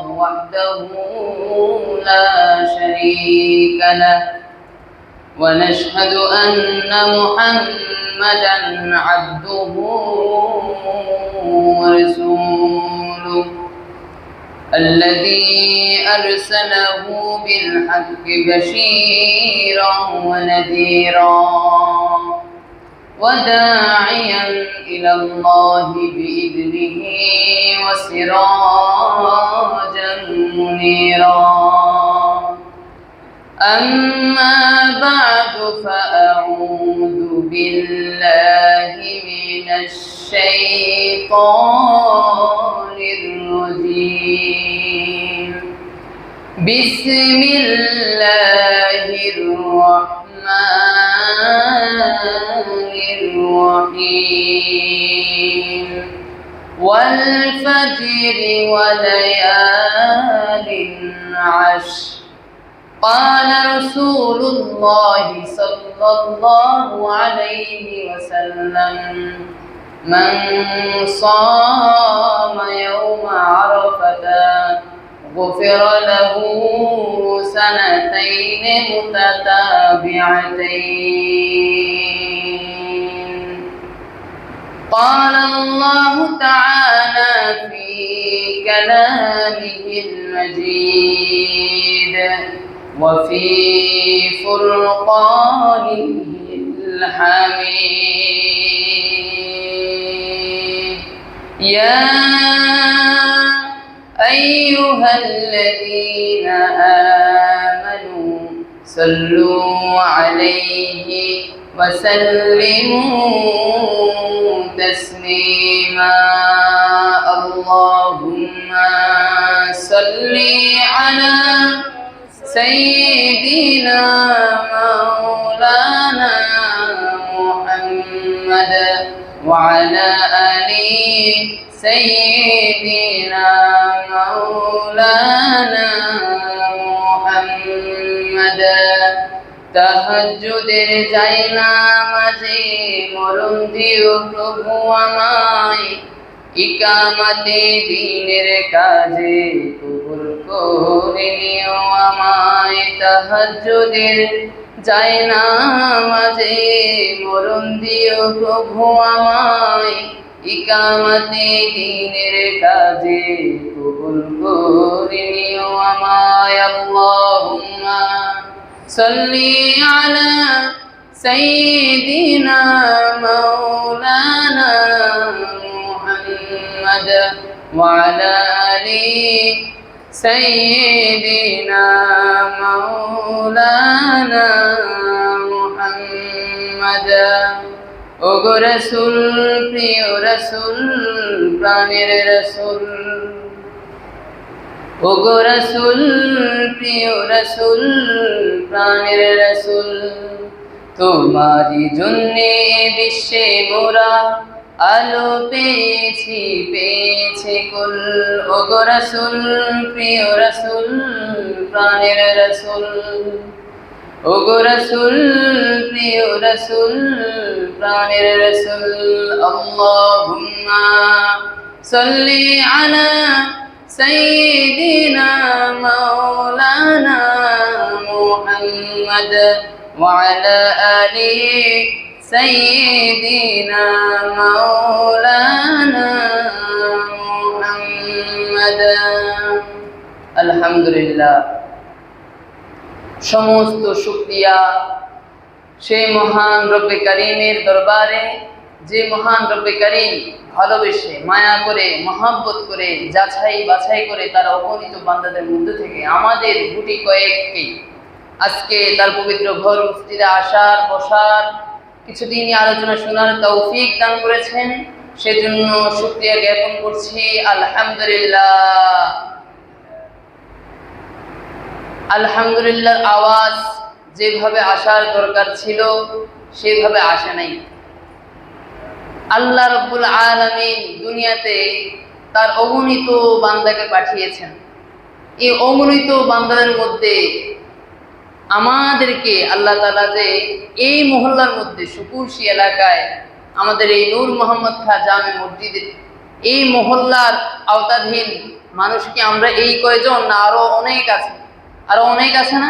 وحده لا شريك له ونشهد أن محمدا عبده ورسوله الذي أرسله بالحق بشيرا ونذيرا وداعيا إلى الله بإذنه وسراجا منيرا أما بعد فأعوذ بالله من الشيطان الرجيم بسم الله الرحمن الرحيم والفجر وليال عشر قال رسول الله صلى الله عليه وسلم من صام يوم عرفة غفر له سنتين متتابعتين قال الله تعالى في كلامه المجيد وفي فرقانه الحميد يا أيها الذين آمنوا صلوا عليه وسلموا تسليما اللهم صل على سيدنا مولانا محمد وعلى آل سيدنا مولانا محمد তাহাজ্জুদের যাই নামাজে মরণ দিও প্রভু আমায় ইকামতে দ্বীনের কাজে কবুল করে নিও আমায় তাহাজ্জুদের যাই নামাজে মরণ দিও প্রভু আমায় ইকামতে দ্বীনের কাজে কবুল করে নিও আমায় আল্লাহুম্মা صلي على سيدنا مولانا محمد وعلى آل سيدنا مولانا محمد ওগো রাসূল প্রিয় রাসূল প্রাণের রাসূল ওগো রাসূল প্রিয় রাসূল প্রাণের রাসূল তোমারই জন্যে বিশ্বে মোরা আলো পেয়েছে কুল ওগো রাসূল প্রিয় রাসূল প্রাণের রাসূল ওগো রাসূল প্রিয় রাসূল প্রাণের রাসূল আল্লাহুম্মা সাল্লি আলা سيدنا مولانا محمد وعلى آل سيدنا مولانا محمد الحمد لله সমস্ত শুকরিয়া সেই মহান রব্বে কারীমের দরবারে যে মহান রব্বে কারীম ভালোবেসে মায়া করে মহব্বত করে যাচাই বাছাই করে তার অগণিত বান্দাদের মধ্যে থেকে আমাদের গুটি কয়েককে আজকে তার পবিত্র ঘর মসজিদে আসার বসার কিছুদিনই আলোচনা শোনার তৌফিক দান করেছেন সেজন্য শুকরিয়া জ্ঞাপন করছি আলহামদুলিল্লাহ। আলহামদুলিল্লাহর আওয়াজ যেভাবে আসার দরকার ছিল সেভাবে আসে নাই। আল্লাহ রাব্বুল আলামিন দুনিয়াতে তার অগণিত বান্দাকে পাঠিয়েছেন। এই অগণিত বান্দাদের মধ্যে আমাদেরকে আল্লাহ তাআলা যে এই মহল্লার মধ্যে শুকুরশি এলাকায় আমাদের এই নূর মোহাম্মদ খাঁ জামে মসজিদে এই মহল্লার আওতাধীন মানুষ কি আমরা এই কয়জন, না আরো অনেক আছে? আরো অনেক আছে না?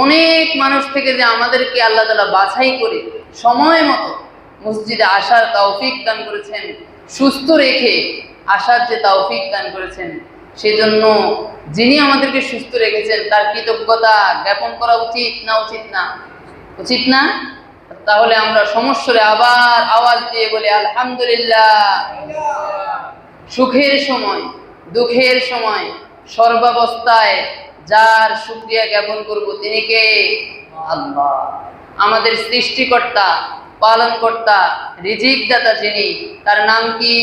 অনেক মানুষ থেকে যে আমাদেরকে আল্লাহ তাআলা বাছাই করে সময় মতো মসজিদে আসার তৌফিক দান করেছেন, সুস্থ রেখে আসার যে তৌফিক দান করেছেন, সেজন্য যিনি আমাদেরকে সুস্থ রেখেছেন তার কৃতজ্ঞতা জ্ঞাপন করা উচিত না? উচিত না? উচিত না? তাহলে আমরা সমস্বরে আবার আওয়াজ দিয়ে বলি আলহামদুলিল্লাহ। সুখের সময়, দুঃখের সময়, সর্বাবস্থায় যার শুকরিয়া জ্ঞাপন করব তিনি কে? আল্লাহ, আমাদের সৃষ্টিকর্তা, পালনকর্তা, রিজিক দাতা যিনি, তার নাম কি?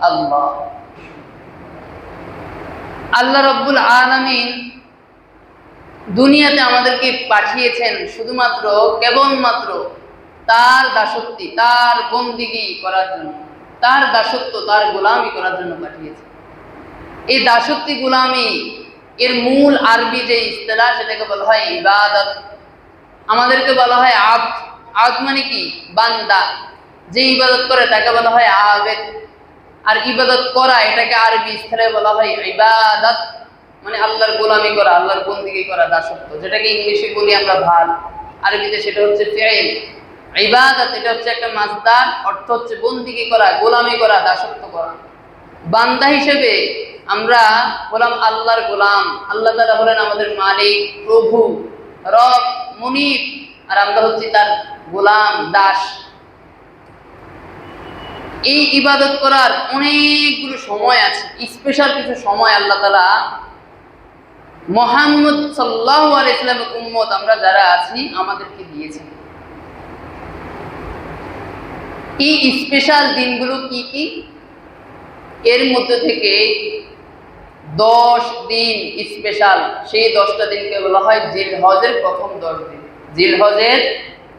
আল্লাহ। আল্লাহ রাব্বুল আলামিন দুনিয়াতে আমাদেরকে পাঠিয়েছেন শুধুমাত্র কেবলমাত্র তার দাসত্ব, তার বন্দিগি করার জন্য, তার দাসত্ব, তার গোলামি করার জন্য পাঠিয়েছেন। এই দাসত্ব গোলামি এর মূল আরবি যে ইস্তেলাহ সেটাকে বলা হয় ইবাদত। আমাদেরকে বলা হয় আবদ। আবদ মানে কি? বান্দা। যে ইবাদত করে তাকে বলা হয় আবেদ। আর ইবাদত করা এটাকে আরবি ইস্তেলাহে বলা হয় ইবাদত, মানে আল্লাহর গোলামি করা, আল্লাহর বন্দিগি করা, দাসত্ব। যেটাকে ইংলিশে বলি আমরা ভার, আরবিতে সেটা হচ্ছে ফিইল। ইবাদত এটা হচ্ছে একটা মাসদার, অর্থ হচ্ছে বন্দিগি করা, গোলামি করা, দাসত্ব করা। বান্দা হিসেবে আমরা হলাম আল্লাহর গোলাম। আল্লাহ তাআলা হলেন আমাদের মালিক, প্রভু, রব, মুনিব, আর আমরা হচ্ছি তার গোলাম, দাস। এই ইবাদত করার অনেকগুলো সময় আছে, স্পেশাল কিছু সময় আল্লাহ তাআলা মুহাম্মদ সাল্লাল্লাহু আলাইহি ওয়াসাল্লামের উম্মত আমরা যারা আছি আমাদেরকে দিয়েছেন। এই স্পেশাল দিনগুলো কি কি? এর মধ্যে থেকে 10 দিন স্পেশাল, সেই 10টা দিনকে বলা হয় জিলহজের প্রথম 10 দিন। জিলহজের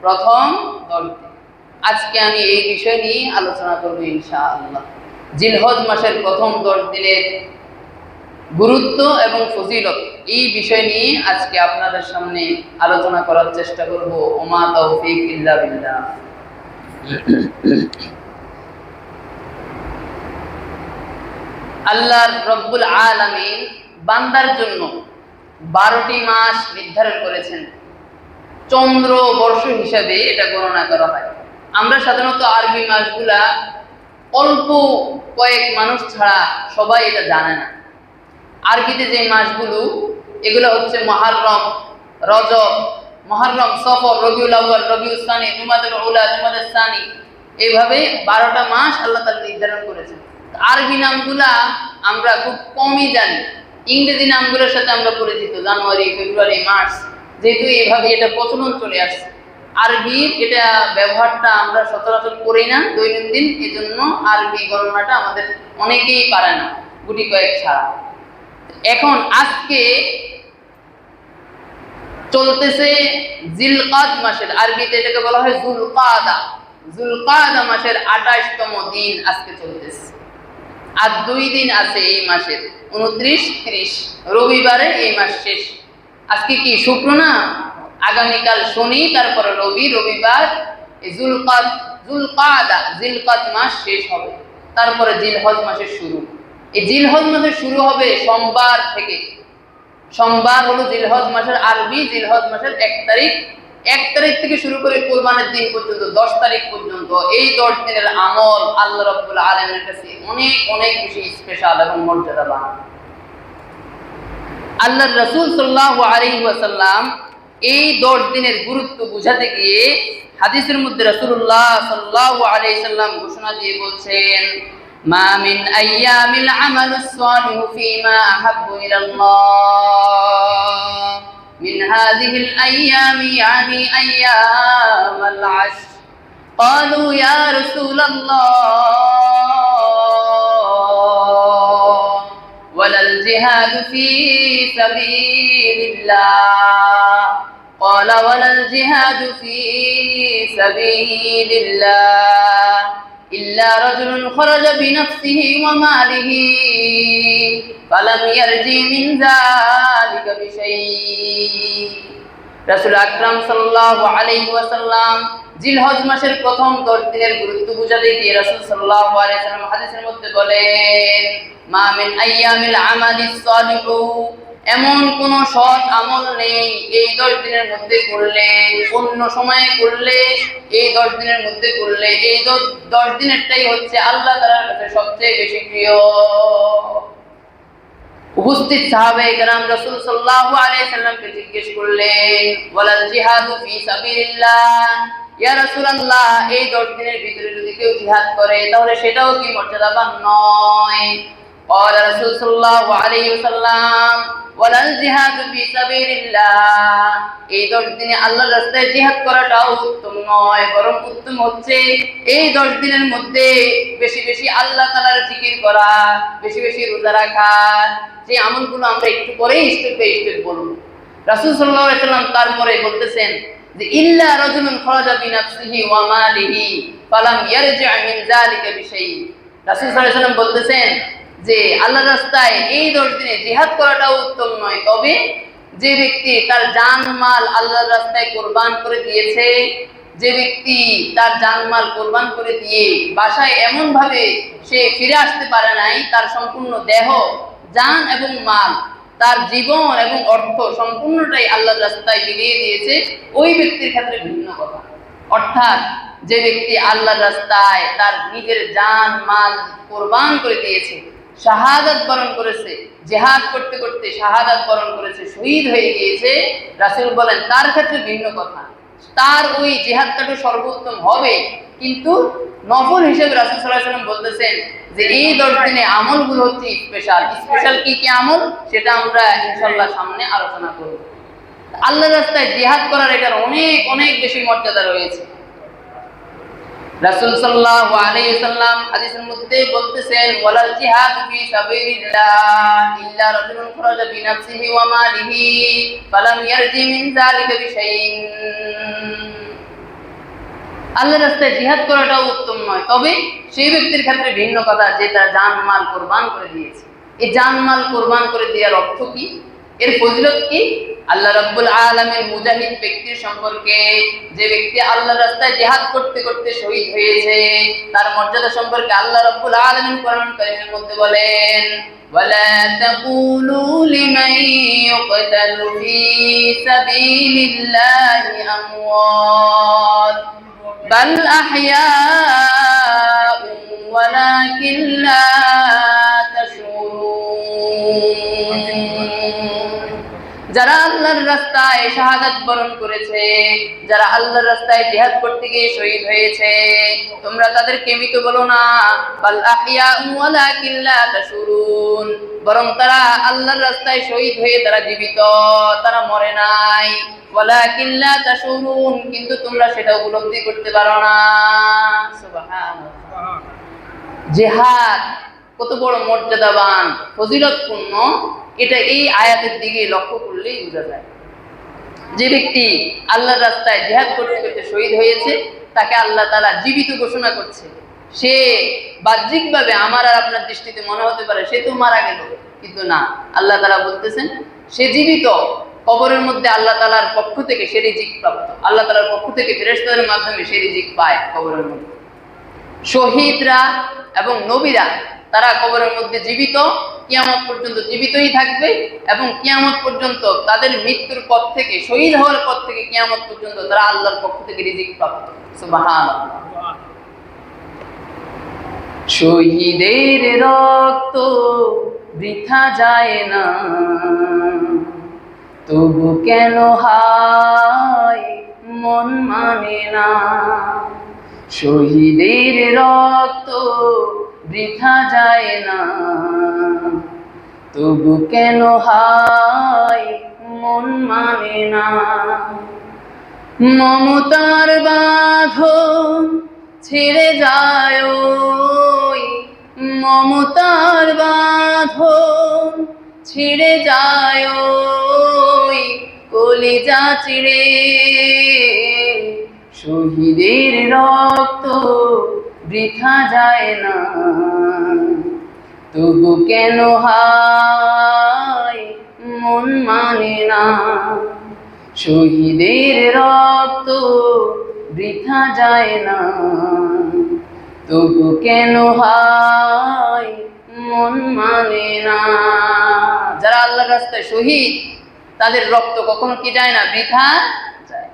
প্রথম 10 দিন। আজকে আমি এই বিষয় নিয়ে আলোচনা করব ইনশাআল্লাহ। জিলহজ মাসের প্রথম 10 দিনের গুরুত্ব এবং ফজিলত, এই বিষয় নিয়ে আজকে আপনাদের সামনে আলোচনা করার চেষ্টা করব। ওমা তাওফিক ইল্লা বিল্লাহ। আল্লাহ রব্বুল আলামিন বান্দার জন্য 12টি মাস নির্ধারণ করেছেন। চন্দ্র বর্ষ হিসাবে এটা গণনা করা হয়। আমরা সাধারণত আরবি মাসগুলা অল্প কয়েক মানুষ ছাড়া সবাই এটা জানে না। আরবিতে যে মাসগুলো, এগুলো হচ্ছে মুহররম, রজব, মুহররম, সফর, রবিউল আউয়াল, রবিউল সানি, জুমাদুল উলা, জুমাদুল সানি, এইভাবে 12টা মাস আল্লাহ তাআলা নির্ধারণ করেছেন। আরবি নামগুলা আমরা খুব কমই জানি। ইংরেজি নামগুলোর সাথে আমরা পরিচিত, জানুয়ারি, ফেব্রুয়ারি, মার্চ, যেহেতু এইভাবে এটা প্রচলন চলে আসছে। আরবির এটা ব্যবহারটা আমরা সচরাচর করি না দৈনন্দিন, এজন্য আরবি গণনাটা আমাদের অনেকেই পারে না, গুটি কয়েক ছাড়া। এখন আজকে চলতেছে জিলকাদ মাসের, আরবিতে এটাকে বলা হয় জুলকাদা। জুলকাদা মাসের 28তম দিন আজকে চলতেছে। আর 2 দিন আছে এই মাসের, 29, 30, রবিবারে এই মাস শেষ। আজকে কি শুক্র না? আগামীকাল শনি, তারপরে রবি, রবিবার এই জুলকাদা জিলকাদ মাস শেষ হবে। তারপরে জিলহজ মাসের শুরু। এই জিলহজ মাসের শুরু হবে সোমবার থেকে। সোমবার হলো জিলহজ মাসের আরবি, জিলহজ মাসের 1 তারিখ। 1 তারিখ থেকে শুরু করে কুরবানের দিন পর্যন্ত 10 তারিখ পর্যন্ত এই 10 দিনের আমল আল্লাহ রাব্বুল আলামিনের কাছে অনেক অনেক বেশি স্পেশাল এবং মর্যাদাবান। আল্লাহর রাসূল সাল্লাল্লাহু আলাইহি ওয়াসাল্লাম এই 10 দিনের গুরুত্ব বুঝাতে গিয়ে হাদিসের মধ্যে রাসূলুল্লাহ সাল্লাল্লাহু আলাইহি সাল্লাম ঘোষণা দিয়ে বলছেন, মা মিন আইয়ামিল আমালুস সালিহু ফীমা আহাব্বু ইলাল্লাহ মিন হাযিহিল আইয়ামি ইয়ানি আইয়ামাল আশর। ক্বালু ইয়া রাসূলাল্লাহ ওয়ালাল জিহাদু ফী সাবিলিল্লাহ। قال ولا الجهاد في سبيل الله إلا رجل خرج بنفسه وماله فلم يرجع من ذلك بشيء রাসূল আকরাম সাল্লাল্লাহু আলাইহি ওয়াসাল্লাম জিলহজ মাসের প্রথম 10 দিনের গুরুত্ব বুঝাতে গিয়ে রাসূল সাল্লাল্লাহু আলাইহি ওয়াসাল্লাম হাদিসের মধ্যে বলেন, মা মিন আইয়ামিল আমালিস সালিহু, এমন কোন সৎ আমল নেই এই 10 দিনের মধ্যে করলে, অন্য সময়ে করলে, এই 10 দিনের মধ্যে করলে এই 10 দিনেরটাই হচ্ছে আল্লাহ তাআলার কাছে সবচেয়ে বেশি প্রিয়। উপস্থিত সাহাবায়ে কেরাম রাসূল সাল্লাল্লাহু আলাইহি সাল্লামকে জিজ্ঞেস করলেন, ওয়ালাল জিহাদু ফি সাবিলিল্লাহ, ইয়া রাসূলুল্লাহ, এই 10 দিনের ভিতরে যদি কেউ জিহাদ করে তাহলে সেটাও কি মর্যাদাবান নয়? قال রাসূল সাল্লাল্লাহু আলাইহি ওয়াসাল্লাম, ওয়ালাল জিহাদু ফি সাবিলিল্লাহ, এই 10 দিনে আল্লাহর রাস্তায় জিহাদ করাটাও উত্তম নয়, বরং উত্তম হচ্ছে এই 10 দিনের মধ্যে বেশি বেশি আল্লাহ তাআলার জিকির করা, বেশি বেশি রোজা রাখা, যে আমলগুলো আমরা একটু পরেই স্টেপ বাই স্টেপ বলবো। রাসূল সাল্লাল্লাহু আলাইহি ওয়াসাল্লাম তারপরে বলতেছেন যে ইল্লা রাজুলুন খারাজা বিনাফসিহি ওয়া মালিহি ফালাম ইয়ারজি' মিন যালিকা বিশাই। রাসূল সাল্লাল্লাহু আলাইহি ওয়াসাল্লাম বলতেছেন যে আল্লাহর রাস্তায় এই 10 দিনে জিহাদ করাটাও উত্তম নয়, তবে যে ব্যক্তি তার জান মাল আল্লাহর রাস্তায় কুরবান করে দিয়েছে, যে ব্যক্তি তার জান মাল কুরবান করে দিয়ে বাসায় এমন ভাবে সে ফিরে আসতে পারে নাই, তার সম্পূর্ণ দেহ, জান এবং মাল, তার জীবন এবং অর্থ সম্পূর্ণটাই আল্লাহর রাস্তায় বিলিয়ে দিয়েছে, ওই ব্যক্তির ক্ষেত্রে ভিন্ন কথা। অর্থাৎ যে ব্যক্তি আল্লাহর রাস্তায় তার নিজের জান মাল কুরবান করে দিয়েছে, শাহাদাত বরণ করেছে, জিহাদ করতে করতে শাহাদাত বরণ করেছে, শহীদ হয়ে গিয়েছে, রাসূল বলেন তার ক্ষেত্রে ভিন্ন কথা। তার ওই জিহাদটা তো সর্বোত্তম হবে, কিন্তু নফল হিসেবে রাসূল সাল্লাল্লাহু আলাইহি ওয়াসাল্লাম বলতেছেন যে এই 10 দিনে আমলগুলো হচ্ছে স্পেশাল কি কি আমল, সেটা আমরা ইনশাআল্লাহ সামনে আলোচনা করব। আল্লাহর রাস্তায় জিহাদ করার এটার অনেক অনেক বেশি মর্যাদা রয়েছে। রাসূল সাল্লাল্লাহু আলাইহি ওয়াসাল্লাম হাদিসের মধ্যে বলতেছেন, ওয়ালাল জিহাদু ফি সাবিলিল্লাহ ইল্লা রাজুলুন খারাজা বিনাফসিহি ওয়া মালিহি ফালাম ইয়ারজি মিন যালিকা বিশাইইন। আল্লাহর রাস্তায় জিহাদ করাটাও উত্তম নয়, তবে সেই ব্যক্তির ক্ষেত্রে ভিন্ন কথা যে তার জান মাল কুরবান করে দিয়েছে। এই জান মাল কুরবান করে দেওয়ার অর্থ কি, এর ফজিলত কি? আল্লাহ রাব্বুল আলামিন মুজাহিদ ব্যক্তির সম্পর্কে, যে ব্যক্তি আল্লাহর রাস্তায় জিহাদ করতে করতে শহীদ হয়েছে, তার মর্যাদা সম্পর্কে আল্লাহ রাব্বুল আলামিন কোরআন কারীমের মধ্যে বলেন, ওয়ালা তাকুলু লিমান ইউকতালু ফি সাবিলিল্লাহি আমওয়াত বাল আহইয়াউ ওয়ালাকিন লা তাশউরুন। যারা আল্লাহর রাস্তায় শাহাদাত বরণ করেছে, যারা আল্লাহর রাস্তায় জিহাদ করতে গিয়ে শহীদ হয়েছে, তোমরা তাদেরকে মৃত বলো না, বাল আহইয়াউ ওয়ালাকিন লা তাশউরুন, বরং তারা আল্লাহর রাস্তায় শহীদ হয়ে তারা জীবিত, তারা মরে নাই। ওয়ালাকিন লা তাশউরুন, কিন্তু তোমরা সেটা উপলব্ধি করতে পারো না। সুবহানাল্লাহ। জিহাদ কত বড় মর্যাদাবান, ফজিলতপূর্ণ, এটা এই আয়াতের দিকে লক্ষ্য করলেই বোঝা যায়। যে ব্যক্তি আল্লাহর রাস্তায় জিহাদ করতে করতে শহীদ হয়েছে, তাকে আল্লাহ তাআলা জীবিত ঘোষণা করছে। সে বাহ্যিকভাবে আমার আর আপনার দৃষ্টিতে মনে হতে পারে সে তো মারা গেল, কিন্তু না, আল্লাহ তাআলা বলতেছেন সে জীবিত। কবরের মধ্যে আল্লাহ তাআলার পক্ষ থেকে সে রিজিক প্রাপ্ত, আল্লাহ তাআলার পক্ষ থেকে ফেরেশতাদের মাধ্যমে সে রিজিক পায় কবরের মধ্যে। শহীদরা এবং নবীরা তারা কবরের মধ্যে জীবিত, কিয়ামত পর্যন্ত জীবিতই থাকবে, এবং কিয়ামত পর্যন্ত তাদের মৃত্যুর পর থেকে, শহীদ হওয়ার পর থেকে কিয়ামত পর্যন্ত তারা আল্লাহর পক্ষ থেকে রিজিক প্রাপ্ত। সুবহানাল্লাহ। শহীদের রক্ত বৃথা যায় না, তবু কেন হায় মন মানে না। শহীদের রক্ত বৃথা যায় না, তবু কেন হায় মন মানে না। মমতার বাঁধন ছেড়ে যায়, মমতার বাঁধন ছিঁড়ে যায়, কলিজা চিড়ে। শহীদের রক্ত বৃথা যায় না, তবু কেন হায় মন মানে না। শহীদের রক্ত বৃথা যায় না, তবু কেন হায় মন মানে না। যারা আল্লাহর রাস্তায় শহীদ, তাদের রক্ত কখনো কি যায় না, বৃথা যায়।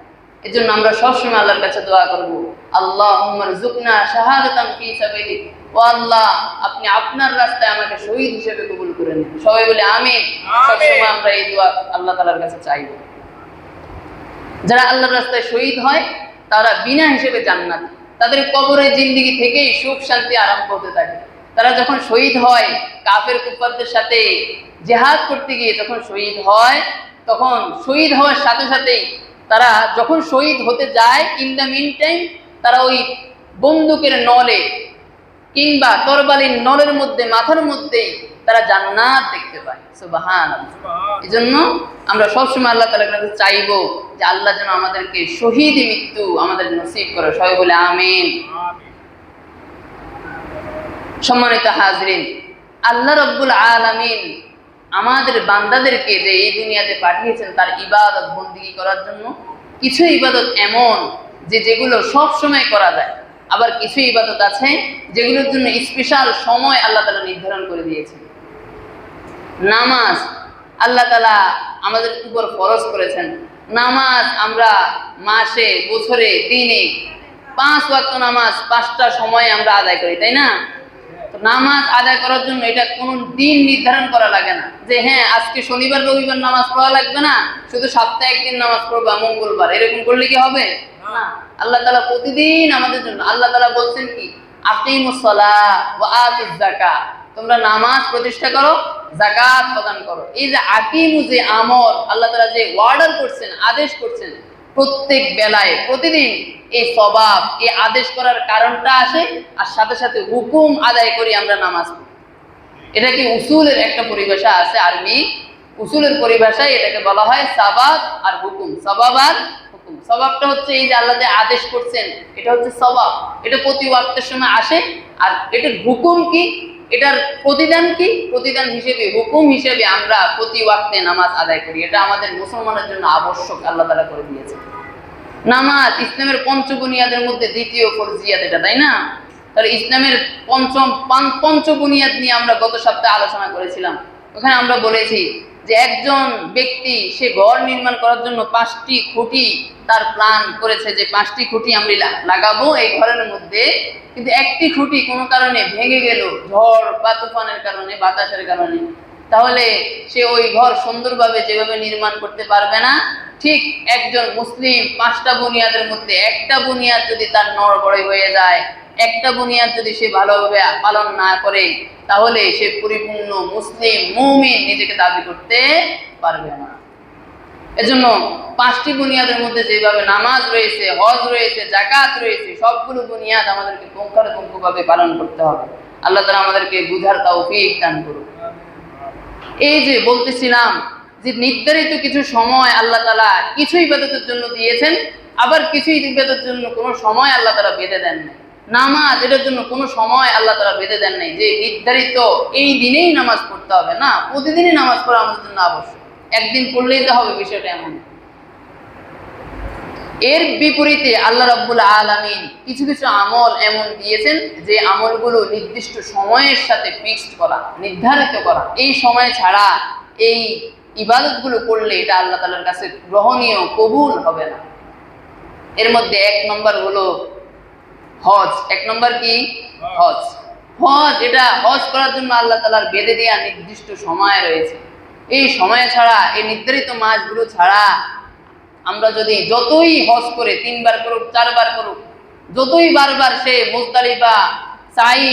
এজন্য আমরা সবসময় আল্লাহর কাছে দোয়া করব, আল্লাহুম্মা রযুকনা শাহাদাতান ফী সাবিলিক, ও আল্লাহ আপনি আপনার রাস্তায় আমাকে শহীদ হিসেবে কবুল করে নিন। সবাই বলে আমিন। সবসময় আমরা এই দোয়া আল্লাহ তাআলার কাছে চাইব। যারা আল্লাহর রাস্তায় শহীদ হয় তারা বিনা হিসেবে জান্নাত, তাদের কবরের জিন্দেগি থেকেই সুখ শান্তি আরম্ভ হতে থাকে। তারা যখন শহীদ হয়, কাফের কুফারদের সাথে জিহাদ করতে গিয়ে যখন শহীদ হয়, তখন শহীদ হওয়ার সাথে সাথেই তারা যখন শহীদ হতে যায়, ইন দ্য মিন টাইম তারা ওই বন্দুকের নলে কিংবা তরবারির নলের মধ্যে, মাথার মধ্যেই তারা জান্নাত দেখতে পায়। সুবহানাল্লাহ। এজন্য আমরা সবসময় আল্লাহ তাআলার কাছে চাইবো যে আল্লাহ যেন আমাদেরকে শহীদি মৃত্যু আমাদের নসিব করে। সবাই বলে আমিন। সম্মানিত হাজরিন, আল্লাহ রাব্বুল আলামিন আমাদের বান্দাদেরকে যে এই দুনিয়াতে পাঠিয়েছেন তার ইবাদত বন্দেগী করার জন্য, কিছু ইবাদত এমন যে যেগুলো সব সময় করা যায়, আবার কিছু ইবাদত আছে যেগুলোর জন্য স্পেশাল সময় আল্লাহ তাআলা নির্ধারণ করে দিয়েছেন। নামাজ আল্লাহ তাআলা আমাদের উপর ফরজ করেছেন। নামাজ আমরা মাসে, বছরে, দিনে 5 ওয়াক্ত নামাজ 5টা সময়ে আমরা আদায় করি, তাই না? তো নামাজ আদায় করার জন্য এটা কোনো দিন নির্ধারণ করা লাগে না যে হ্যাঁ আজকে শনিবার রবিবার নামাজ পড়া লাগবে না, শুধু সপ্তাহে একদিন নামাজ পড়বা মঙ্গলবার, এরকম করলে কি হবে? না। আল্লাহ তাআলা প্রতিদিন আমাদের জন্য, আল্লাহ তাআলা বলছেন কি, আকিমুস সালাহ ওয়া আতুজ যাকাত, তোমরা নামাজ প্রতিষ্ঠা করো, যাকাত প্রদান করো। এই যে আকিমু যে আমর আল্লাহ তাআলা যে অর্ডার করছেন, আদেশ করছেন, প্রত্যেক বেলায় প্রতিদিন এই সওয়াব, এই আদেশ করার কারণটা আসে, আর সাথে সাথে হুকুম আদায় করি আমরা নামাজ পড়ি। এটা কি উসুলের একটা পরিভাষা আছে, আরবি উসুলের পরিভাষায় এটাকে বলা হয় সাবাব আর হুকুম। সওয়াব আর হুকুম। সওয়াবটা হচ্ছে এই যে আল্লাহ যে আদেশ করছেন, এটা হচ্ছে সওয়াব, এটা প্রতি ওয়াক্তের সময় আসে। আর এটার হুকুম কি, এটার প্রতিদান কি, প্রতিদান হিসেবে, হুকুম হিসেবে আমরা প্রতি ওয়াক্তে নামাজ আদায় করি। এটা আমাদের মুসলমানের জন্য আবশ্যক, আল্লাহ তাআলা করে দিয়েছে। নামাজ ইসলামের পঞ্চবুনিয়াদের মধ্যে দ্বিতীয় ফরজিয়াত এটা, তাই না? তাহলে ইসলামের পঞ্চবুনিয়াদ নিয়ে আমরা গত সপ্তাহে আলোচনা করেছিলাম। ওখানে আমরা বলেছি যে একজন ব্যক্তি সে ঘর নির্মাণ করার জন্য 5টি খুঁটি তার প্ল্যান করেছে, যে 5টি খুঁটি আমি লাগাবো এই ঘরের মধ্যে, কিন্তু একটি খুঁটি কোনো কারণে ভেঙে গেল, ঝড় বা তুফানের কারণে, বাতাসের কারণে, তাহলে সে ওই ঘর সুন্দরভাবে যেভাবে নির্মাণ করতে পারবে না। ঠিক একজন মুসলিম 5টা বুনিয়াদের মধ্যে একটা বুনিয়াদ যদি তার নড়বড়ে হয়ে যায়, একটা বুনিয়াদ যদি সে ভালোভাবে পালন না করে, তাহলে সে পরিপূর্ণ মুসলিম মুমিন নিজেকে দাবি করতে পারবে না। এজন্য 5টি বুনিয়াদের মধ্যে যেভাবে নামাজ রয়েছে, হজ রয়েছে, যাকাত রয়েছে, সবগুলো বুনিয়াদ আমাদেরকে পুঙ্খানুপুঙ্খভাবে পালন করতে হবে। আল্লাহ তাআলা আমাদেরকে বুঝার তৌফিক দান করুন। এই যে বলতেছিলাম যে নির্ধারিত কিছু সময় আল্লাহ তাআলা কিছু ইবাদতের জন্য দিয়েছেন, আবার কিছু ইবাদতের জন্য কোনো সময় আল্লাহ তাআলা বেঁধে দেন নাই। নামাজ এটার জন্য কোনো সময় আল্লাহ তাআলা বেঁধে দেন নাই যে নির্ধারিত এই দিনেই নামাজ পড়তে হবে, না, প্রতিদিনই নামাজ পড়া আমাদের জন্য আবশ্যক। একদিন পড়লেই তো হবে, বিষয়টা এমন। এর বিপরীতে আল্লাহ রাব্বুল আলামিন কিছু কিছু আমল এমন দিয়েছেন যে আমলগুলো নির্দিষ্ট সময়ের সাথে ফিক্সড করা, নির্ধারিত করা। এই সময় ছাড়া এই ইবাদতগুলো করলে এটা আল্লাহ তাআলার কাছে গ্রহণীয়, কবুল হবে না। এর মধ্যে 1 নম্বর হলো হজ। 1 নম্বর কি? হজ। হজ, এটা হজ করার জন্য আল্লাহ তাআলার বেঁধে দেওয়া নির্দিষ্ট সময় রয়েছে। এই সময় ছাড়া, এই নির্ধারিত মাসগুলো ছাড়া আমরা যদি যতই হজ করে 3 বার করুক, 4 বার করুক, যতই বারবার সে মুজদালিফা সাই,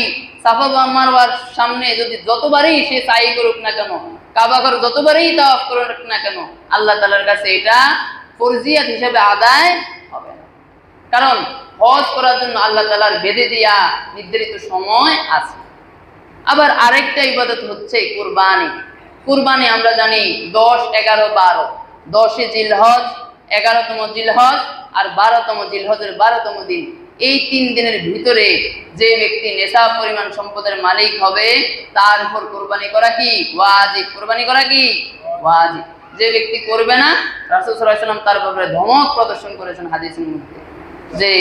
সাফা মারওয়ার সামনে যদি যতবারই সে সাই করুক না কেন, কাবা ঘর যতবারই তাওয়াফ করুক না কেন, আল্লাহ তাআলার কাছে এটা ফরজিয়াত হিসেবে আদায় হবে না। কারণ হজ করার জন্য আল্লাহ তাআলার বেঁধে দেওয়া নির্ধারিত সময় আছে। আবার আরেকটা ইবাদত হচ্ছে কুরবানি। কুরবানি আমরা জানি 10, 11, 12, 10 জিলহজ, 11তম জিলহজ আর 12তম জিলহজের 12তম দিন, এই 3 দিনের ভিতরে যে ব্যক্তি নেশাব পরিমাণ সম্পদের মালিক হবে তার উপর কুরবানি করা কি ওয়াজিব। কুরবানি করা কি ওয়াজিব। যে ব্যক্তি করবে না, রাসূল সাল্লাল্লাহু আলাইহি ওয়াসাল্লাম তার ব্যাপারে ধমক প্রদর্শন করেছেন হাদিসের মধ্যে, যে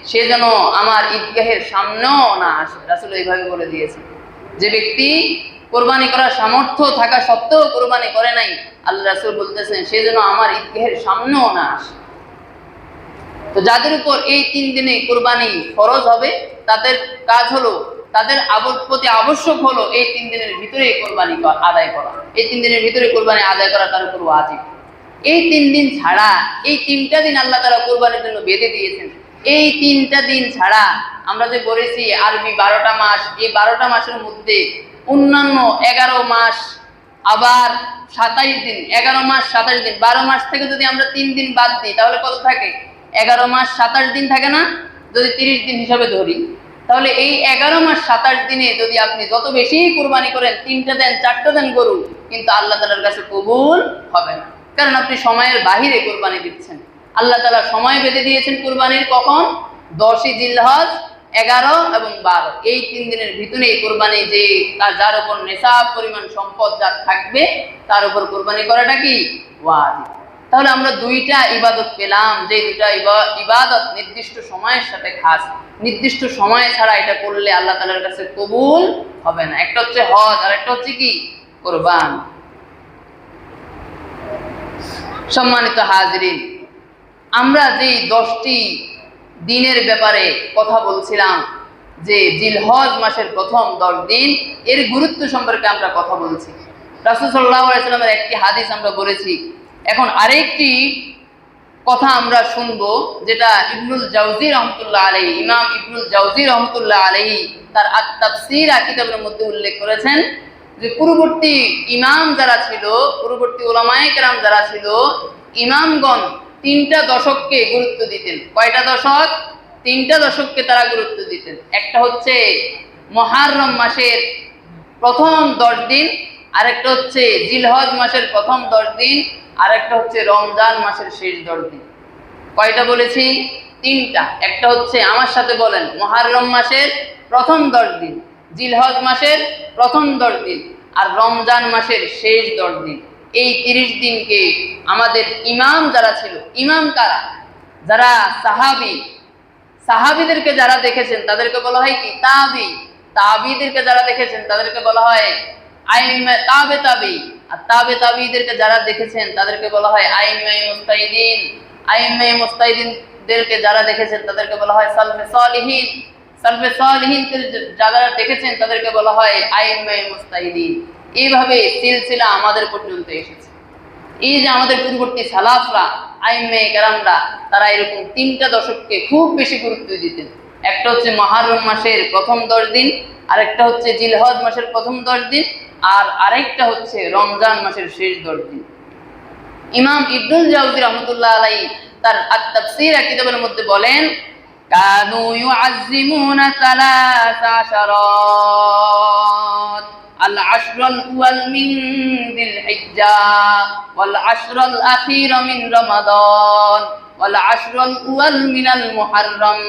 সে যেন আমার ঈদগাহের সামনেও না আসে। রাসূল এইভাবে বলে দিয়েছেন, যে ব্যক্তি কোরবানি করার সামর্থ্য থাকা সত্ত্বেও কোরবানি করে নাই, আল্লাহ রাসূল বলতেছেন সে যেন আমার ঈদগাহের সামনেও না আসে। তো যাদের উপর এই 3 দিনে কোরবানি ফরজ হবে, তাদের কাজ হলো, তাদের প্রতি আবশ্যক হলো এই 3 দিনের ভিতরে কোরবানি আদায় করা। এই 3 দিনের ভিতরে কোরবানি আদায় করা তার উপর ওয়াজিব। এই 3 দিন ছাড়া, এই 3টা দিন আল্লাহ তাআলা কোরবানির জন্য বেঁধে দিয়েছেন। এই 3টা দিন ছাড়া আমরা যে বলেছি আরবি 12টা মাস, এই 12টা মাসের মধ্যে অন্যান্য 11 মাস, আবার 27 দিন, 11 মাস 27 দিন, 12 মাস থেকে যদি আমরা 3 দিন বাদ দিই তাহলে কত থাকে? 11 মাস 27 দিন থাকে না? যদি 30 দিন হিসাবে ধরি, তাহলে এই 11 মাস 27 দিনে যদি আপনি যত বেশি কোরবানি করেন, 3টা দেন 4টা দেন গরু, কিন্তু আল্লাহ তাআলার কাছে কবুল হবে না, কারণ আপনি সময়ের বাহিরে কোরবানি দিচ্ছেন। আল্লাহ তাআলা সময় বেঁধে দিয়েছেন কোরবানির, কখন? 10ই জিলহজ, 11 এবং 12, এই 3 দিনের ভিতরে কোরবানি, যে যার উপর নেশাব পরিমাণ সম্পদ যার থাকবে তার উপর কোরবানি করাটা কি ওয়াজিব। তাহলে আমরা 2টা ইবাদত পেলাম, যে 2টা ইবাদত নির্দিষ্ট সময়ের সাথে খাস, নির্দিষ্ট সময় ছাড়া এটা করলে আল্লাহ তাআলার কাছে কবুল হবে না। একটা হচ্ছে হজ, আর একটা হচ্ছে কি কোরবান। সম্মানিত হাজিরিন, আমরা যে 10টি দিনের ব্যাপারে কথা বলছিলাম, যে জিলহজ মাসের প্রথম 10 দিন, এর গুরুত্ব সম্পর্কে আমরা কথা বলছি। রাসূল সাল্লাল্লাহু আলাইহি ওয়াসাল্লামের একটি হাদিস আমরা বলেছি। এখন আরেকটি কথা আমরা শুনবো, যেটা ইবনুল জাওজি রহমতুল্লাহ আলাইহি, ইমাম ইবনুল জাওজি রহমতুল্লাহ আলাইহি তার আত-তাফসীর কিতাবের মধ্যে উল্লেখ করেছেন, যে পূর্ববর্তী ইমাম যারা ছিল, পূর্ববর্তী উলামায়ে কেরাম যারা ছিল, ইমামগণ 3টা দশককে গুরুত্ব দিতেন। কয়টা দশক? 3টা দশককে তারা গুরুত্ব দিতেন। একটা হচ্ছে মুহররম মাসের প্রথম 10 দিন, আরেকটা হচ্ছে জিলহজ মাসের প্রথম 10 দিন, আরেকটা হচ্ছে রমজান মাসের শেষ 10 দিন। কয়টা বলেছি? 3টা। একটা হচ্ছে, আমার সাথে বলেন, মুহররম মাসের প্রথম 10 দিন, জিলহজ মাসের প্রথম 10 দিন, আর রমজান মাসের শেষ 10 দিন। এই 30 দিনকে আমাদের ইমাম যারা ছিল, ইমাম কারা? যারা সাহাবীদেরকে যারা দেখেছেন তাদেরকে বলা হয় কি তাবি, তাবিদেরকে যারা দেখেছেন তাদেরকে বলা হয় আইম্মা তাবে, আর তাবিদেরকে যারা দেখেছেন তাদেরকে বলা হয় আইম্মায়ে মুস্তাহিদিন, আইম্মায়ে মুস্তাহিদিনদেরকে যারা দেখেছেন তাদেরকে বলা হয় সালফে সালিহিন, সালফে সালিহিনকে যারা দেখেছেন তাদেরকে বলা হয় আইম্মায়ে মুস্তাহিদিন। এইভাবে সিলসিলা আমাদের পর্যন্ত এসেছে। এই যে আমাদের পূর্ববর্তী সালাফরা, আইম্মায়ে কেরামরা, তারা এরকম 3টা দশককে খুব বেশি গুরুত্ব দিতেন। একটা হচ্ছে মুহররম মাসের প্রথম 10 দিন, আরেকটা হচ্ছে জিলহজ মাসের প্রথম 10 দিন, আর আরেকটা হচ্ছে রমজান মাসের শেষ 10 দিন। ইমাম ইবনুল জাওজি রাহমাতুল্লাহ আলাইহি তার আত-তাফসীর কিতাবের মধ্যে বলেন, কানু ইউআজ্জিমুনা 13 العشر الأول من ذي الحجة والعشر الأخير من رمضان والعشر الأول من المحرم।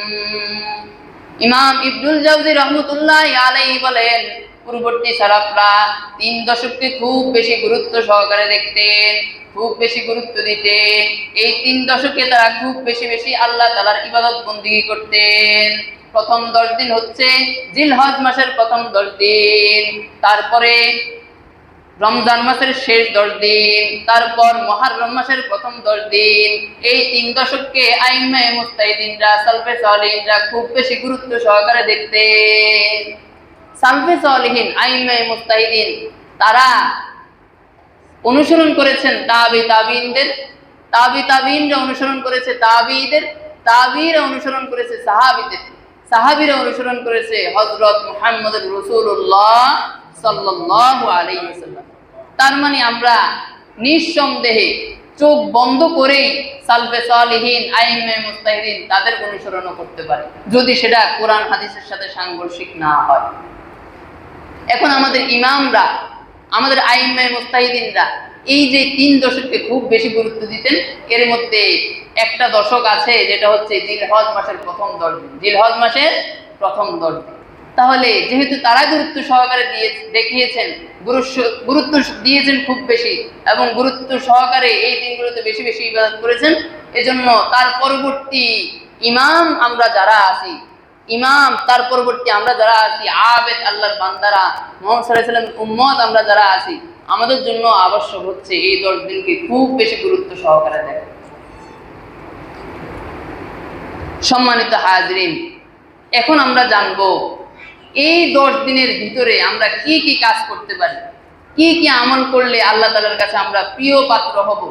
ইমাম ইবনুল জাওজি রাহমাতুল্লাহি আলাইহি বলেন, পূর্ববর্তী সালাফরা 3 দশককে খুব বেশি গুরুত্ব সহকারে দেখতেন, খুব বেশি গুরুত্ব দিতেন। এই 3 দশকে তারা খুব বেশি বেশি আল্লাহ তাআলার ইবাদত বন্দেগী করতেন। প্রথম 10 দিন হচ্ছে জিলহজ মাসের প্রথম 10 দিন, তারপরে রমজান মাসের শেষ 10 দিন, তারপর মুহররম মাসের প্রথম 10 দিন। এই 3 দশককে আইম্মায়ে মুস্তাহিদিনরা, সালফে সালিহিনরা খুব বেশি গুরুত্ব সহকারে দেখতেন। সালফে সালিহিন, আইম্মায়ে মুস্তাহিদিন, তারা অনুসরণ করেছেন তাবিইনদের, তাবিইনরা অনুসরণ করেছে তাবিইদের, তাবিইরা অনুসরণ করেছে সাহাবীদের, সাহাবীরা অনুসরণ করেছে হযরত মুহাম্মদুর রাসূলুল্লাহ সাল্লাল্লাহু আলাইহি ওয়াসাল্লাম। তার মানে আমরা নিঃসন্দেহে চোখ বন্ধ করেই সালফে সালিহিন, আইম্মায়ে মুস্তাহিদিন তাদের অনুসরণ করতে পারি, যদি সেটা কোরআন হাদিসের সাথে সাংঘর্ষিক না হয়। এখন আমাদের ইমামরা, আমাদের আইম্মায়ে মুস্তাহিদিনরা এই যে 3 দশককে খুব বেশি গুরুত্ব দিতেন, এর মধ্যে একটা দশক আছে যেটা হচ্ছে জিলহজ মাসের প্রথম 10 দিন, জিলহজ মাসের প্রথম 10 দিন। তাহলে যেহেতু তারা গুরুত্ব সহকারে দেখিয়েছেন, গুরুত্ব দিয়েছেন খুব বেশি এবং গুরুত্ব সহকারে এই দিনগুলোতে বেশি বেশি ইবাদত করেছেন, এজন্য তার পরবর্তী ইমাম আমরা যারা আছি, তার পরবর্তী আমরা যারা আছি, আবেদ আল্লাহর বান্দারা, মুহাম্মদ সাল্লাল্লাহু আলাইহি ওয়াসাল্লাম উম্মত আমরা যারা আছি, আমাদের জন্য আবশ্যক হচ্ছে এই 10 দিনকে খুব বেশি গুরুত্ব সহকারে দেখা। সম্মানিত হাজরিন, এখন আমরা জানবো এই 10 দিনের ভিতরে আমরা কি কি কাজ করতে পারি, কি কি আমল করলে আল্লাহ তাআলার কাছে আমরা প্রিয় পাত্র হব,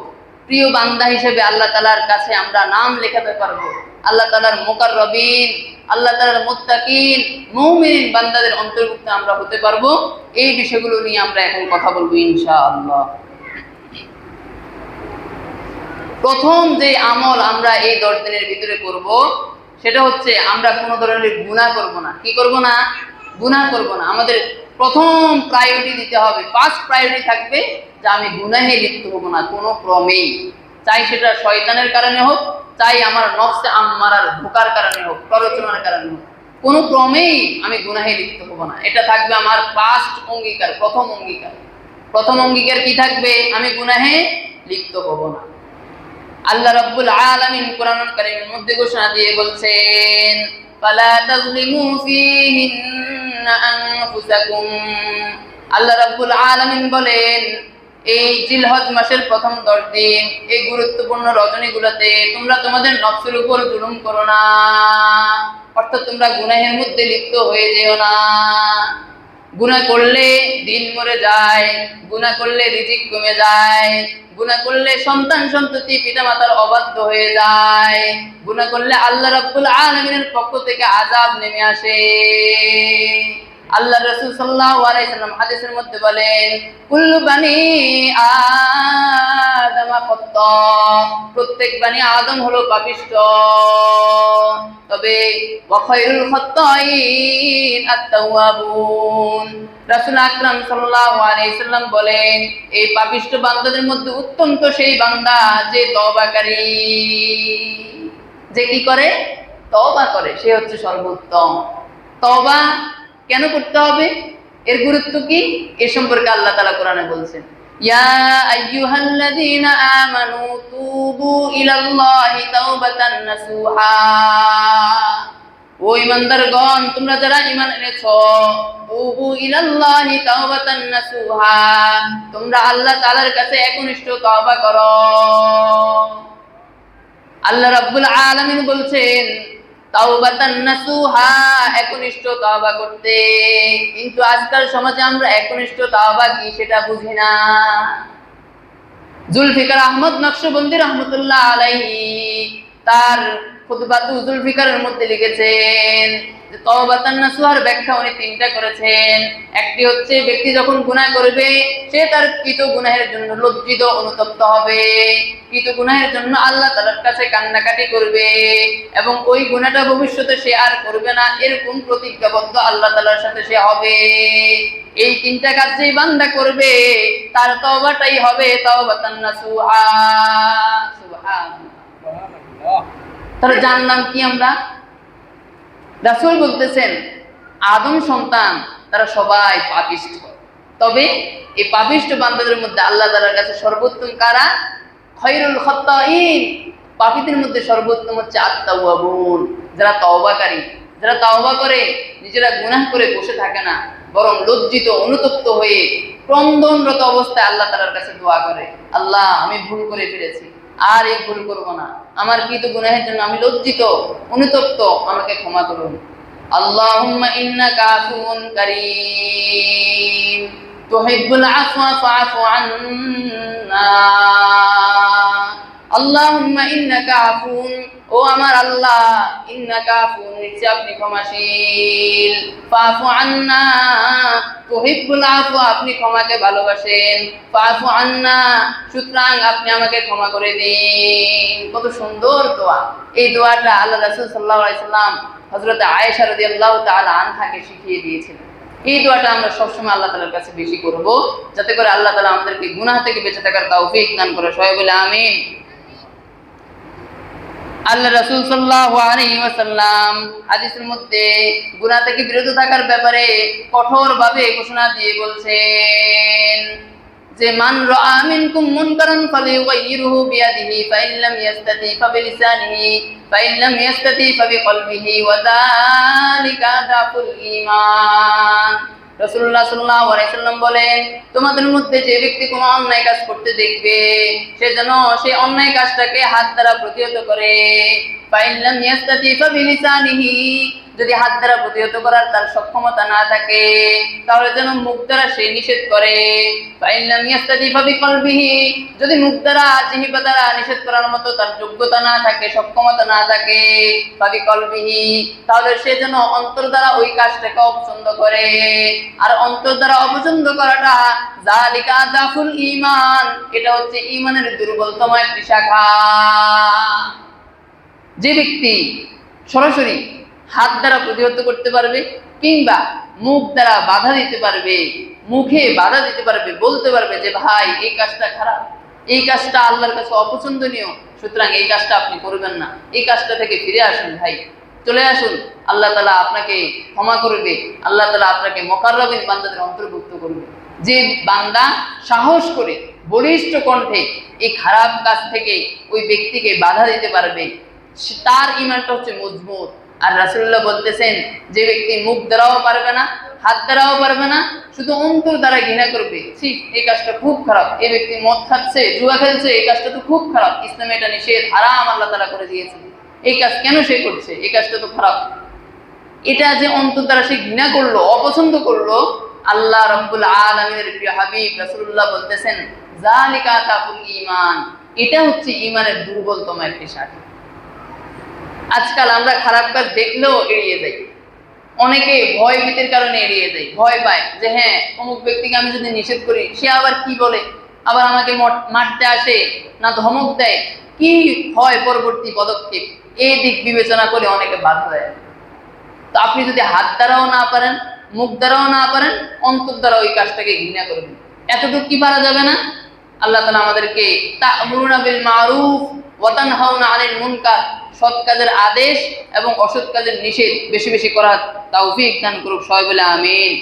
প্রিয় বান্দা হিসেবে আল্লাহ তাআলার কাছে আমরা নাম লেখাতে পারবো, আল্লাহ তাআলার মুকাররবিন, আল্লাহ তাআলার মুত্তাকিন মুমিন বান্দাদের অন্তর্ভুক্ত আমরা হতে পারবো। এই বিষয়গুলো নিয়ে আমরা এখন কথা বলবো ইনশাআল্লাহ। প্রথম যে আমল আমরা এই 10 দিনের ভিতরে করব সেটা হচ্ছে আমরা কোনো ধরনের গুনাহ করব না। কি করব না? গুনাহ করব না। আমাদের প্রথম প্রায়োরিটি দিতে হবে, ফার্স্ট প্রায়োরিটি থাকবে যে আমি গুনাহে লিপ্ত হব না কোনো ক্রমেই, চাই সেটা শয়তানের কারণে হোক, চাই আমার নফসে আম্মারার ধোঁকার কারণে হোক, প্ররোচনার কারণে হোক, কোনো ক্রমেই আমি গুনাহে লিপ্ত হব না। এটা থাকবে আমার ফার্স্ট অঙ্গীকার, প্রথম অঙ্গীকার। প্রথম অঙ্গীকার কি থাকবে? আমি গুনাহে লিপ্ত হব না। আল্লাহ রাব্বুল আলামিন কোরআনুল কারীমের মধ্যে ঘোষণা দিয়ে বলছেন, ফালা তাযলিমু ফীহিন্না আনফুসাকুম। আল্লাহ রাব্বুল আলামিন বলেন, এই জিলহজ মাসের প্রথম 10 দিন, এই গুরুত্বপূর্ণ রজনীগুলোতে তোমরা তোমাদের নফসের উপর জুলুম করো না, অর্থাৎ তোমরা গুনাহের মধ্যে লিপ্ত হয়ে যেও না। গুনাহ করলে দিন মরে যায়, গুনাহ করলে রিজিক কমে যায়, গুনাহ করলে সন্তান সন্ততি পিতামাতার অবাধ্য হয়ে যায়, গুনাহ করলে আল্লাহ রাব্বুল আলামিনের পক্ষ থেকে আযাব নেমে আসে। আল্লাহ রাসূল সাল্লাল্লাহু আলাইহি সাল্লাম হাদিসের মধ্যে বলেন, কুল্লু বানি আদম খাত্তা, প্রত্যেক বানি আদম হলো পাপিষ্ঠ, তবে ওয়া খায়রুল খাত্তাইন আত-তাওয়াবুন। রাসূল আকরাম সাল্লাল্লাহু আলাইহি সাল্লাম বলেন, এই পাপিষ্ঠ বান্দাদের মধ্যে উত্তম তো সেই বান্দা যে তওবাকারী, যে কি করে? তওবা করে, সে হচ্ছে সর্বোত্তম। তওবা কেন করতে হবে? এর গুরুত্ব কি? এ সম্পর্কে আল্লাহ তাআলা কোরআনে বলছেন, ইয়া আইয়ুহাল্লাযীনা আমানু তুবু ইলাল্লাহি তাওবাতান নাসুহা। ও ঈমানদারগণ, তোমরা যারা ঈমান এনেছো, তুবু ইলাল্লাহি তাওবাতান নাসুহা, তোমরা আল্লাহ তাআলার কাছে একনিষ্ঠ তওবা করো। আল্লাহ রাব্বুল আলামিন বলছেন তাওবাতান নাসুহা, একনিষ্ঠ তওবা করতে। কিন্তু আজকাল সমাজে আমরা একনিষ্ঠ তওবা কি সেটা বুঝি না। জুলফিকার আহমদ নকশবন্দি রাহমাতুল্লাহ আলাইহি তার খুতবাতুল জুলফিকারের মধ্যে লিখেছেন যে তাওবাতান নাসুহার ব্যাখ্যা উনি 3টা করেছেন। একটি হচ্ছে ব্যক্তি যখন গুনাহ করবে সে তার কৃত গুনাহের জন্য লজ্জিত অনুতপ্ত হবে, কৃত গুনাহের জন্য আল্লাহ তাআলার কাছে কান্নাকাটি করবে এবং ওই গুনাহটা ভবিষ্যতে সে আর করবে না, এরকম প্রতিজ্ঞাবদ্ধ আল্লাহ তাআলার সাথে সে হবে। এই 3টা কাজ যেই বান্দা করবে তার তওবাটাই হবে তাওবাতান নাসুহা। সুবহানাল্লাহ। তাহলে জানলাম কি আমরা? রাসূল বলতেছেন আদম সন্তান তারা সবাই পাপিষ্ঠ, তবে এই পাপিষ্ঠ বান্দাদের মধ্যে আল্লাহ তাআলার কাছে সর্বোত্তম কারা? খায়রুল খাত্তাইন, পাপীদের মধ্যে সর্বোত্তম হচ্ছে আত-তাওয়াবুন, যারা তওবাকারী, যারা তওবা করে নিজেরা গুনাহ করে বসে থাকে না, বরং লজ্জিত অনুতপ্ত হয়ে ক্রন্দনরত অবস্থায় আল্লাহ তাআলার কাছে দোয়া করে, আল্লাহ আমি ভুল করে ফেলেছি, আর এই ভুল করব না, আমার কৃত গুনাহের জন্য আমি লজ্জিত অনুতপ্ত, আমাকে ক্ষমা করুন। আল্লাহুম্মা ইন্নাকা আফুউন কারীম তুহিব্বুল আফওয়া ফাআফু আন্না। আল্লাহুম্মা ইন্নাকা আফুউন, ও আমার আল্লাহ, ইন্নাকা আফুউন, নিশ্চয় আপনি ক্ষমাশীল, ফাআফু আন্না, তুহিব্বুল আফওয়া, আপনি ক্ষমাকে ভালোবাসেন, ফাআফু আন্না, সুতরাং আপনি আমাকে ক্ষমা করে দিন। কত সুন্দর দোয়া! এই দোয়াটা আল্লাহ রাসূল সাল্লাল্লাহু আলাইহি সাল্লাম হযরত আয়েশা রাদিয়াল্লাহু তাআলা আনহাকে শিখিয়ে দিয়েছিলেন। এই দোয়াটা আমরা সবসময় আল্লাহ তাআলার কাছে বেশি করব, যাতে করে আল্লাহ তাআলা আমাদেরকে গুনাহ থেকে বেঁচে থাকার তৌফিক দান করে। সবাই বলে আমিন। আল্লাহ রাসূল সাল্লাল্লাহু আলাইহি ওয়াসাল্লাম হাদিসের মধ্যে গুনাহ থেকে বিরত থাকার ব্যাপারে কঠোরভাবে ঘোষণা দিয়ে বলছেন যে মান রাআ মিনকুম মুনকারান ফালিয়ুগাইয়িরহু বিয়াদিহি ফাইন লাম ইয়াস্তাতি ফাবিলিসানিহি ফাইন লাম ইয়াস্তাতি ফাবিকলবিহি ওয়া যালিকা দাফুল ঈমান। রাসূলুল্লাহ সাল্লাল্লাহু আলাইহি ওয়াসাল্লাম বলেন, তোমাদের মধ্যে যে ব্যক্তি কোনো অন্যায় কাজ করতে দেখবে সে যেন সেই অন্যায় কাজটাকে হাত দ্বারা প্রতিহত করে। ফাইন লাম ইয়াস্তাতি ফাবিলিসানিহি, যদি হাত দ্বারা প্রতিহত করার তার সক্ষমতা না থাকে তাহলে যেন মুখ দ্বারা সে নিষেধ করে। ফাইন লাম ইয়াস্তাতি ফাবিকলবিহি, যদি মুখ দ্বারা জিহ্বা দ্বারা নিষেধ করার মতো তার যোগ্যতা না থাকে, সক্ষমতা না থাকে, ফাবিকলবিহি, তাহলে সে যেন অন্তর দ্বারা ওই কাজটাকে অপছন্দ করে। আর অন্তর দ্বারা অপছন্দ করাটা যালিকা দাফুল ঈমান, এটা হচ্ছে ঈমানের দুর্বলতম একটি শাখা। যে ব্যক্তি সরাসরি হাত দ্বারা প্রতিহত করতে পারবে কিংবা মুখ দ্বারা বাধা দিতে পারবে, মুখে বাধা দিতে পারবে, বলতে পারবে যে ভাই এই কাজটা খারাপ, এই কাজটা আল্লাহর কাছে অপছন্দনীয়, সুতরাং এই কাজটা আপনি করবেন না, এই কাজটা থেকে ফিরে আসুন ভাই, চলে আসুন, আল্লাহ তাআলা আপনাকে ক্ষমা করবে, আল্লাহ তাআলা আপনাকে মুকাররাবিন বান্দাদের অন্তর্ভুক্ত করবে। যে বান্দা সাহস করে বলিষ্ঠ কণ্ঠে এই খারাপ কাজ থেকে ওই ব্যক্তিকে বাধা দিতে পারবে তার ঈমানটা হচ্ছে মজবুত। আর রাসূলুল্লাহ বলতেছেন, যে ব্যক্তি মুখ দ্বারাও পারবে না, হাত দ্বারাও পারবে না, শুধু অন্তর দ্বারা ঘৃণা করবে, ঠিক এই কাজটা খুব খারাপ, এই ব্যক্তি মদ খাচ্ছে, জুয়া খেলছে, এই কাজটা তো খুব খারাপ, ইসলামে এটা নিষেধ, হারাম, আল্লাহ তাআলা করে দিয়েছে, এই কাজ কেন সে করছে, এই কাজটা তো খারাপ, এটা যে অন্তর দ্বারা সে ঘৃণা করলো, অপছন্দ করলো, আল্লাহ রাব্বুল আলামিনের প্রিয় হাবিব রাসূলুল্লাহ বলতেছেন যালিকা দাফুল ঈমান, এটা হচ্ছে ঈমানের দুর্বলতম একটি শাখা। আজকাল আমরা খারাপ কাজ দেখলেও এড়িয়ে যাই, অনেকে ভয় ভীতির কারণে এড়িয়ে যায়, ভয় পায় যে হ্যাঁ অমুক ব্যক্তিকে আমি যদি নিষেধ করি সে আবার কি বলে, আবার আমাকে মারতে আসে না ধমক দেয়, কি হয় পরবর্তী পদক্ষেপ, এই দিক বিবেচনা করে অনেকে বাধ্য হয়। তো আপনি যদি হাত দ্বারাও না পারেন, মুখ দ্বারাও না পারেন, অন্তর দ্বারা ওই কাজটাকে ঘৃণা করবেন, এতটুকু কি পারা যাবে না? আল্লাহ তাআলা আমাদেরকে তা'মুরুনা বিল মারুফ ওয়া তানহাউনা আনিল মুনকার, সৎ কাজের আদেশ এবং অসৎ কাজের নিষেধ বেশি বেশি করার তৌফিক দান করুক, সবাই বলে আমিন।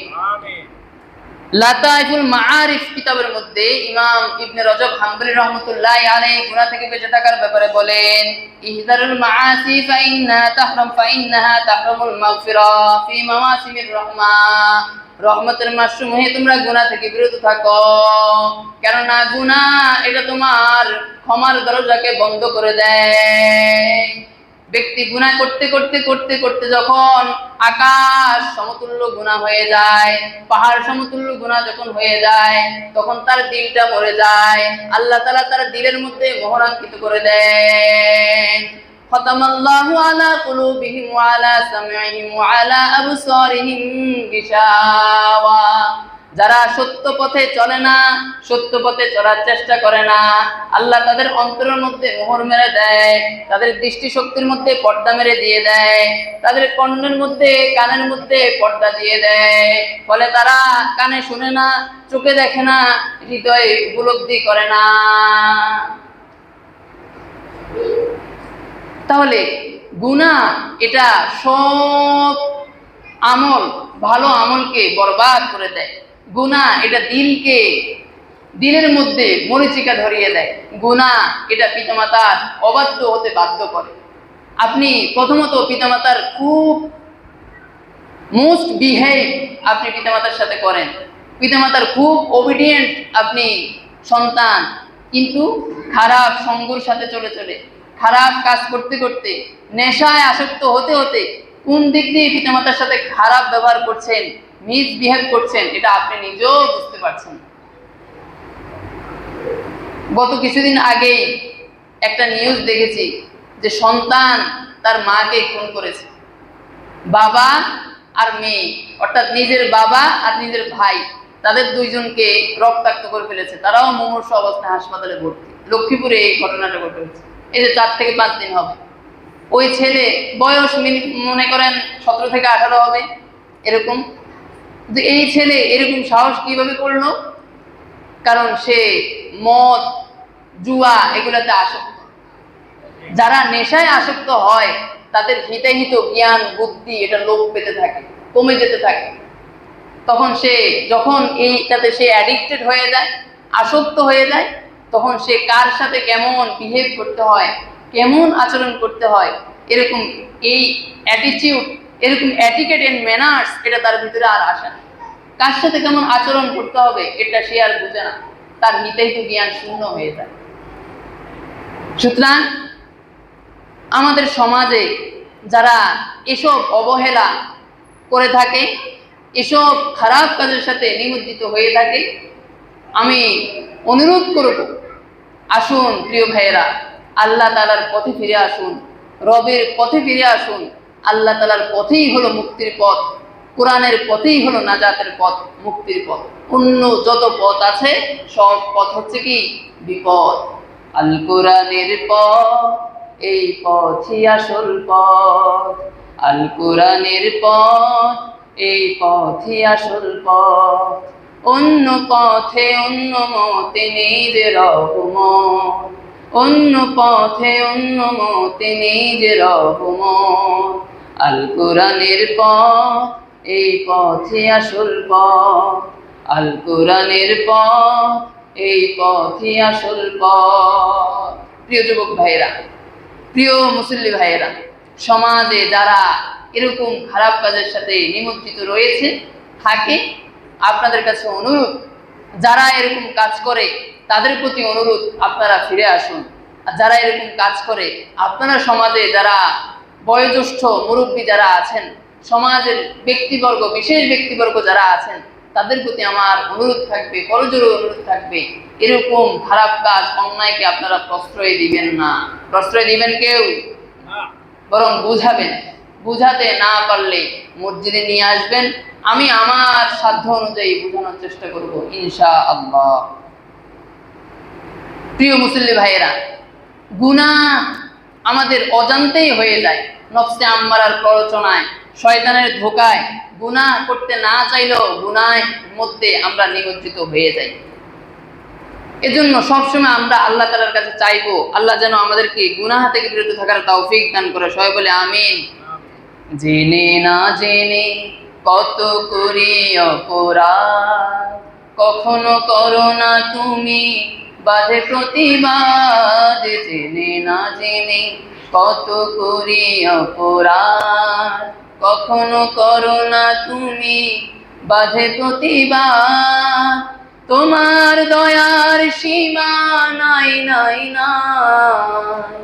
লাতাইফুল মাআরিফ কিতাবের মধ্যে ইমাম ইবনে রজব হাম্বলি রাহমাতুল্লাহি আলাইহি গুনাহ থেকে বেঁচে থাকার ব্যাপারে বলেন, ইহদারুল মাআসি ফাইন্নাহা তাহরামুল মাগফিরা ফি মাওয়াসিমির রাহমা, রহমতের মাসসমূহে তোমরা গুনাহ থেকে বিরত থাকো, কেননা গুনাহ এটা তোমার ক্ষমার দরজাকে বন্ধ করে দেয়। ব্যক্তি গুনাহ করতে করতে করতে করতে যখন আকাশ সমতুল্য গুনাহ হয়ে যায়, পাহাড় সমতুল্য গুনাহ যখন হয়ে যায়, তখন তার দিলটা মরে যায়, আল্লাহ তাআলা তার দিলের মধ্যে মোহরাঙ্কিত করে দেন। খতামাল্লাহু আলা কুলুবিহিম ওয়া আলা সামঈহিম ওয়া আলা আবসারিহিম গিশাওয়া, যারা সত্য পথে চলে না, সত্য পথে চলার চেষ্টা করে না, আল্লাহ তাদের অন্তরের মধ্যে মোহর মেরে দেয়, তাদের দৃষ্টিশক্তির মধ্যে পর্দা মেরে দিয়ে দেয়, তাদের কর্ণের মধ্যে কানের মধ্যে পর্দা দিয়ে দেয়, ফলে তারা কানে শুনে না, চোখে দেখে না, হৃদয়ে উপলব্ধি করে না। তাহলে গুনাহ এটা সব আমল, ভালো আমলকে বরবাদ করে দেয়। গুনাহ এটা দিলের মধ্যে মরিচিকা ধরিয়ে দেয়। গুনাহ এটা পিতামাতার অবাধ্য হতে বাধ্য করে। আপনি প্রথমত পিতামাতার খুব মোস্ট বিহেভ আপনি পিতামাতার সাথে করেন, পিতামাতার খুব ওবিডিয়েন্ট আপনি সন্তান, কিন্তু খারাপ সঙ্গর সাথে চলে চলে, খারাপ কাজ করতে করতে, নেশায় আসক্ত হতে হতে কোন দিক দিয়ে পিতামাতার সাথে খারাপ ব্যবহার করছেন, মিসবিহেভ করছেন, এটা আপনি নিজেও বুঝতে পারছেন। গত কিছুদিন আগেই একটা নিউজ দেখেছি যে সন্তান তার মাকে খুন করেছে, বাবা আর মেয়ে, অর্থাৎ নিজের বাবা আর নিজের ভাই, তাদের দুইজনকে রক্তাক্ত করে ফেলেছে, তারাও মুমূর্ষু অবস্থায় হাসপাতালে ভর্তি। লক্ষ্মীপুরে এই ঘটনাটা ঘটেছে, এই যে 4 থেকে 5 দিন হবে। ওই ছেলে বয়স মনে করেন 17 থেকে 18 হবে এরকম। এই ছেলে এরকম সাহস কিভাবে করলো? কারণ সে মদ, জুয়া এগুলাতে আসক্ত। যারা নেশায় আসক্ত হয় তাদের হিতাহিত জ্ঞান বুদ্ধি এটা লোপ পেতে থাকে, কমে যেতে থাকে। তখন সে যখন এইটাতে সে অ্যাডিক্টেড হয়ে যায়, আসক্ত হয়ে যায়, তখন সে কার সাথে কেমন বিহেভ করতে হয়, কেমন আচরণ করতে হয়, এরকম এই অ্যাটিটিউড, এরকম অ্যাটিকেট এন্ড ম্যানার্স এটা তার ভিতরে আর আসে না। কার সাথে কেমন আচরণ করতে হবে এটা সে আর বুঝে না, তার হিতাহিত জ্ঞান শূন্য হয়ে যায়। সুতরাং আমাদের সমাজে যারা এসব অবহেলা করে থাকে, এসব খারাপ কাজের সাথে নিমজ্জিত হয়ে থাকে, আমি অনুরোধ করব, আসুন প্রিয় ভাইয়েরা, আল্লাহ তাআলার পথে ফিরে আসুন, রবের পথে ফিরে আসুন। আল্লাহ তাআলার পথেই হলো মুক্তির পথ, কোরআনের পথেই হলো নাজাতের পথ, মুক্তির পথ। অন্য যত পথ আছে সব পথ হচ্ছে কি বিপদ। আল কোরআনের পথ, এই পথই আসল পথ। আল কোরআনের পথ, এই পথই আসল পথ। অন্য পথে অন্য মতে নেই যে রহমত, অন্য পথে অন্য মতে নেই যে রহমত। আল কোরআনের পথ, এই পথই আসল পথ। আল কোরআনের পথ, এই পথই আসল পথ। প্রিয় যুবক ভাইয়েরা, প্রিয় মুসল্লি ভাইয়েরা, সমাজে যারা এরকম খারাপ কাজের সাথে নিমজ্জিত রয়েছে থাকে, আপনাদের কাছে অনুরোধ, যারা এরকম কাজ করে তাদের প্রতি অনুরোধ, আপনারা ফিরে আসুন। আর যারা এরকম কাজ করে, আপনারা সমাজে যারা বয়োজ্যেষ্ঠ মুরব্বী যারা আছেন, সমাজের ব্যক্তিবর্গ, বিশেষ ব্যক্তিবর্গ যারা আছেন, তাদের প্রতি আমার অনুরোধ থাকবে, করজোড়ে অনুরোধ থাকবে, এরকম খারাপ কাজ, অন্যায়কে আপনারা প্রশ্রয় দিবেন না। প্রশ্রয় দিবেন কেউ? বরং বুঝাবেন। বুঝাতে না পারলে মসজিদে নিয়ে আসবেন, আমি আমার সাধ্য অনুযায়ী বোঝানোর চেষ্টা করব ইনশাআল্লাহ। প্রিয় মুসল্লি ভাইয়েরা, গুনাহ আমাদের অজান্তেই হয়ে যায়, নফসে আম্মারার প্ররোচনায়, শয়তানের ধোকায় গুনাহ করতে না চাইলেও গুনাহের মধ্যে আমরা নিমজ্জিত হয়ে যাই। এজন্য সবসময় আমরা আল্লাহ তাআলার কাছে চাইবো, আল্লাহ যেন আমাদেরকে গুনাহ থেকে বিরত থাকার তৌফিক দান করে। সবাই বলে আমিন। জেনে না জেনে কত করি অপরাধ, কখনো করো না তুমি বাধে প্রতিবাদ। জেনে না জেনে কত করি অপরাধ, কখনো করো না তুমি বাধে প্রতিবাদ। তোমার দয়ার সীমা নাই নাই নাই,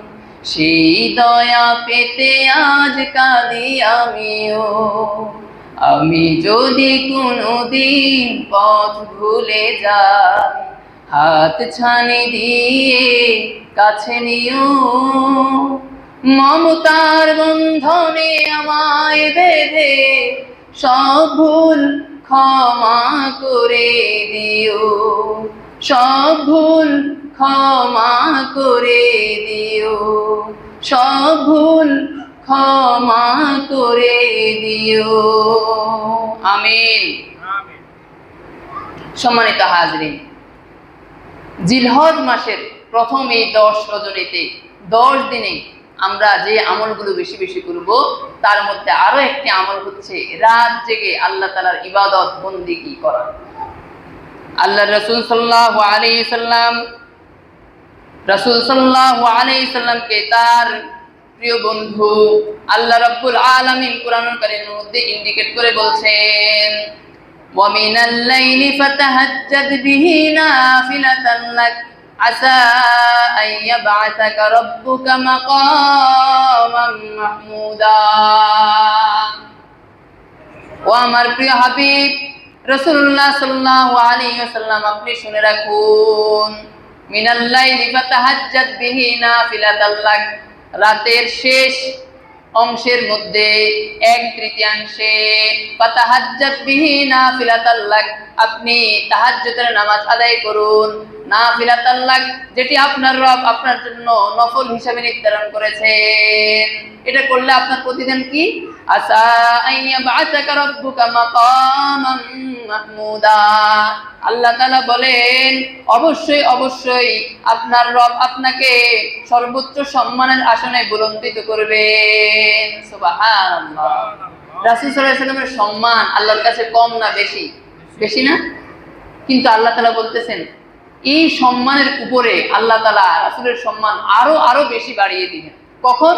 সেই দয়া পেতে আজ কাঁদি আমিও। আমি যদি কোনোদিন পথ ভুলে যাই, হাত ছানি দিয়ে কাছে নিও। মমতার বন্ধনে আমায় বেঁধে সব ভুল ক্ষমা করে দিও, সব ভুল ক্ষমা করে দিও, সব ভুল ক্ষমা করে দিও। আমিন। সম্মানিত হাজরিন, জিলহজ মাসের প্রথম এই 10 রজনীতে, 10 দিনে আমরা যে আমলগুলো বেশি বেশি করব, তার মধ্যে আরো একটি আমল হচ্ছে রাত জেগে আল্লাহ তাআলার ইবাদত বন্দেগী করা। আল্লাহ রাসূল সাল্লাল্লাহু আলাইহি সাল্লামকে তার প্রিয় বন্ধু আল্লাহ রাব্বুল আলামিন কুরআনুল কারীমের মধ্যে ইন্ডিকেট করে বলছেন, ওয়া মিনাল লাইলি ফাতাহাজ্জাদ বিহি নাফিলাতান লাক আসা আন ইয়াবআসাকা রাব্বুকা মাকামান মাহমুদা। ও আমার প্রিয় হাবিব রাসূলুল্লাহ সাল্লাল্লাহু আলাইহি ওয়াসাল্লাম, আপনি শুনে রাখুন, মিনাল লাইলি ফাতাহাজ্জাদ বিহি নাফিলাতান লাক, রাতের শেষ অংশের মধ্যে 1/3 ফাতাহাজ্জাত বিহি নাফিলাতাল লাক, আপনি তাহাজ্জুদের নামাজ আদায় করুন, নাফিলাতাল লাক, যেটি আপনার রব আপনার জন্য নফল হিসাবে নির্ধারণ করেছেন। এটা করলে আপনার প্রতিদিন কি আসা আইয়া বাআসাকা রাব্বুকা মাকামান মাহমুদা, আল্লাহ তাআলা বলেন অবশ্যই অবশ্যই আপনার রব আপনাকে সর্বোচ্চ সম্মানের আসনে বুলন্দিত করবেন। সুবহানাল্লাহ। রাসূল সাল্লাল্লাহু আলাইহি ওয়াসাল্লামের সম্মান আল্লাহর কাছে কম না বেশি? বেশি না? কিন্তু আল্লাহ তাআলা বলতেছেন এই সম্মানের উপরে আল্লাহ তাআলা রাসূলের সম্মান আরো বেশি বাড়িয়ে দিবেন। কখন?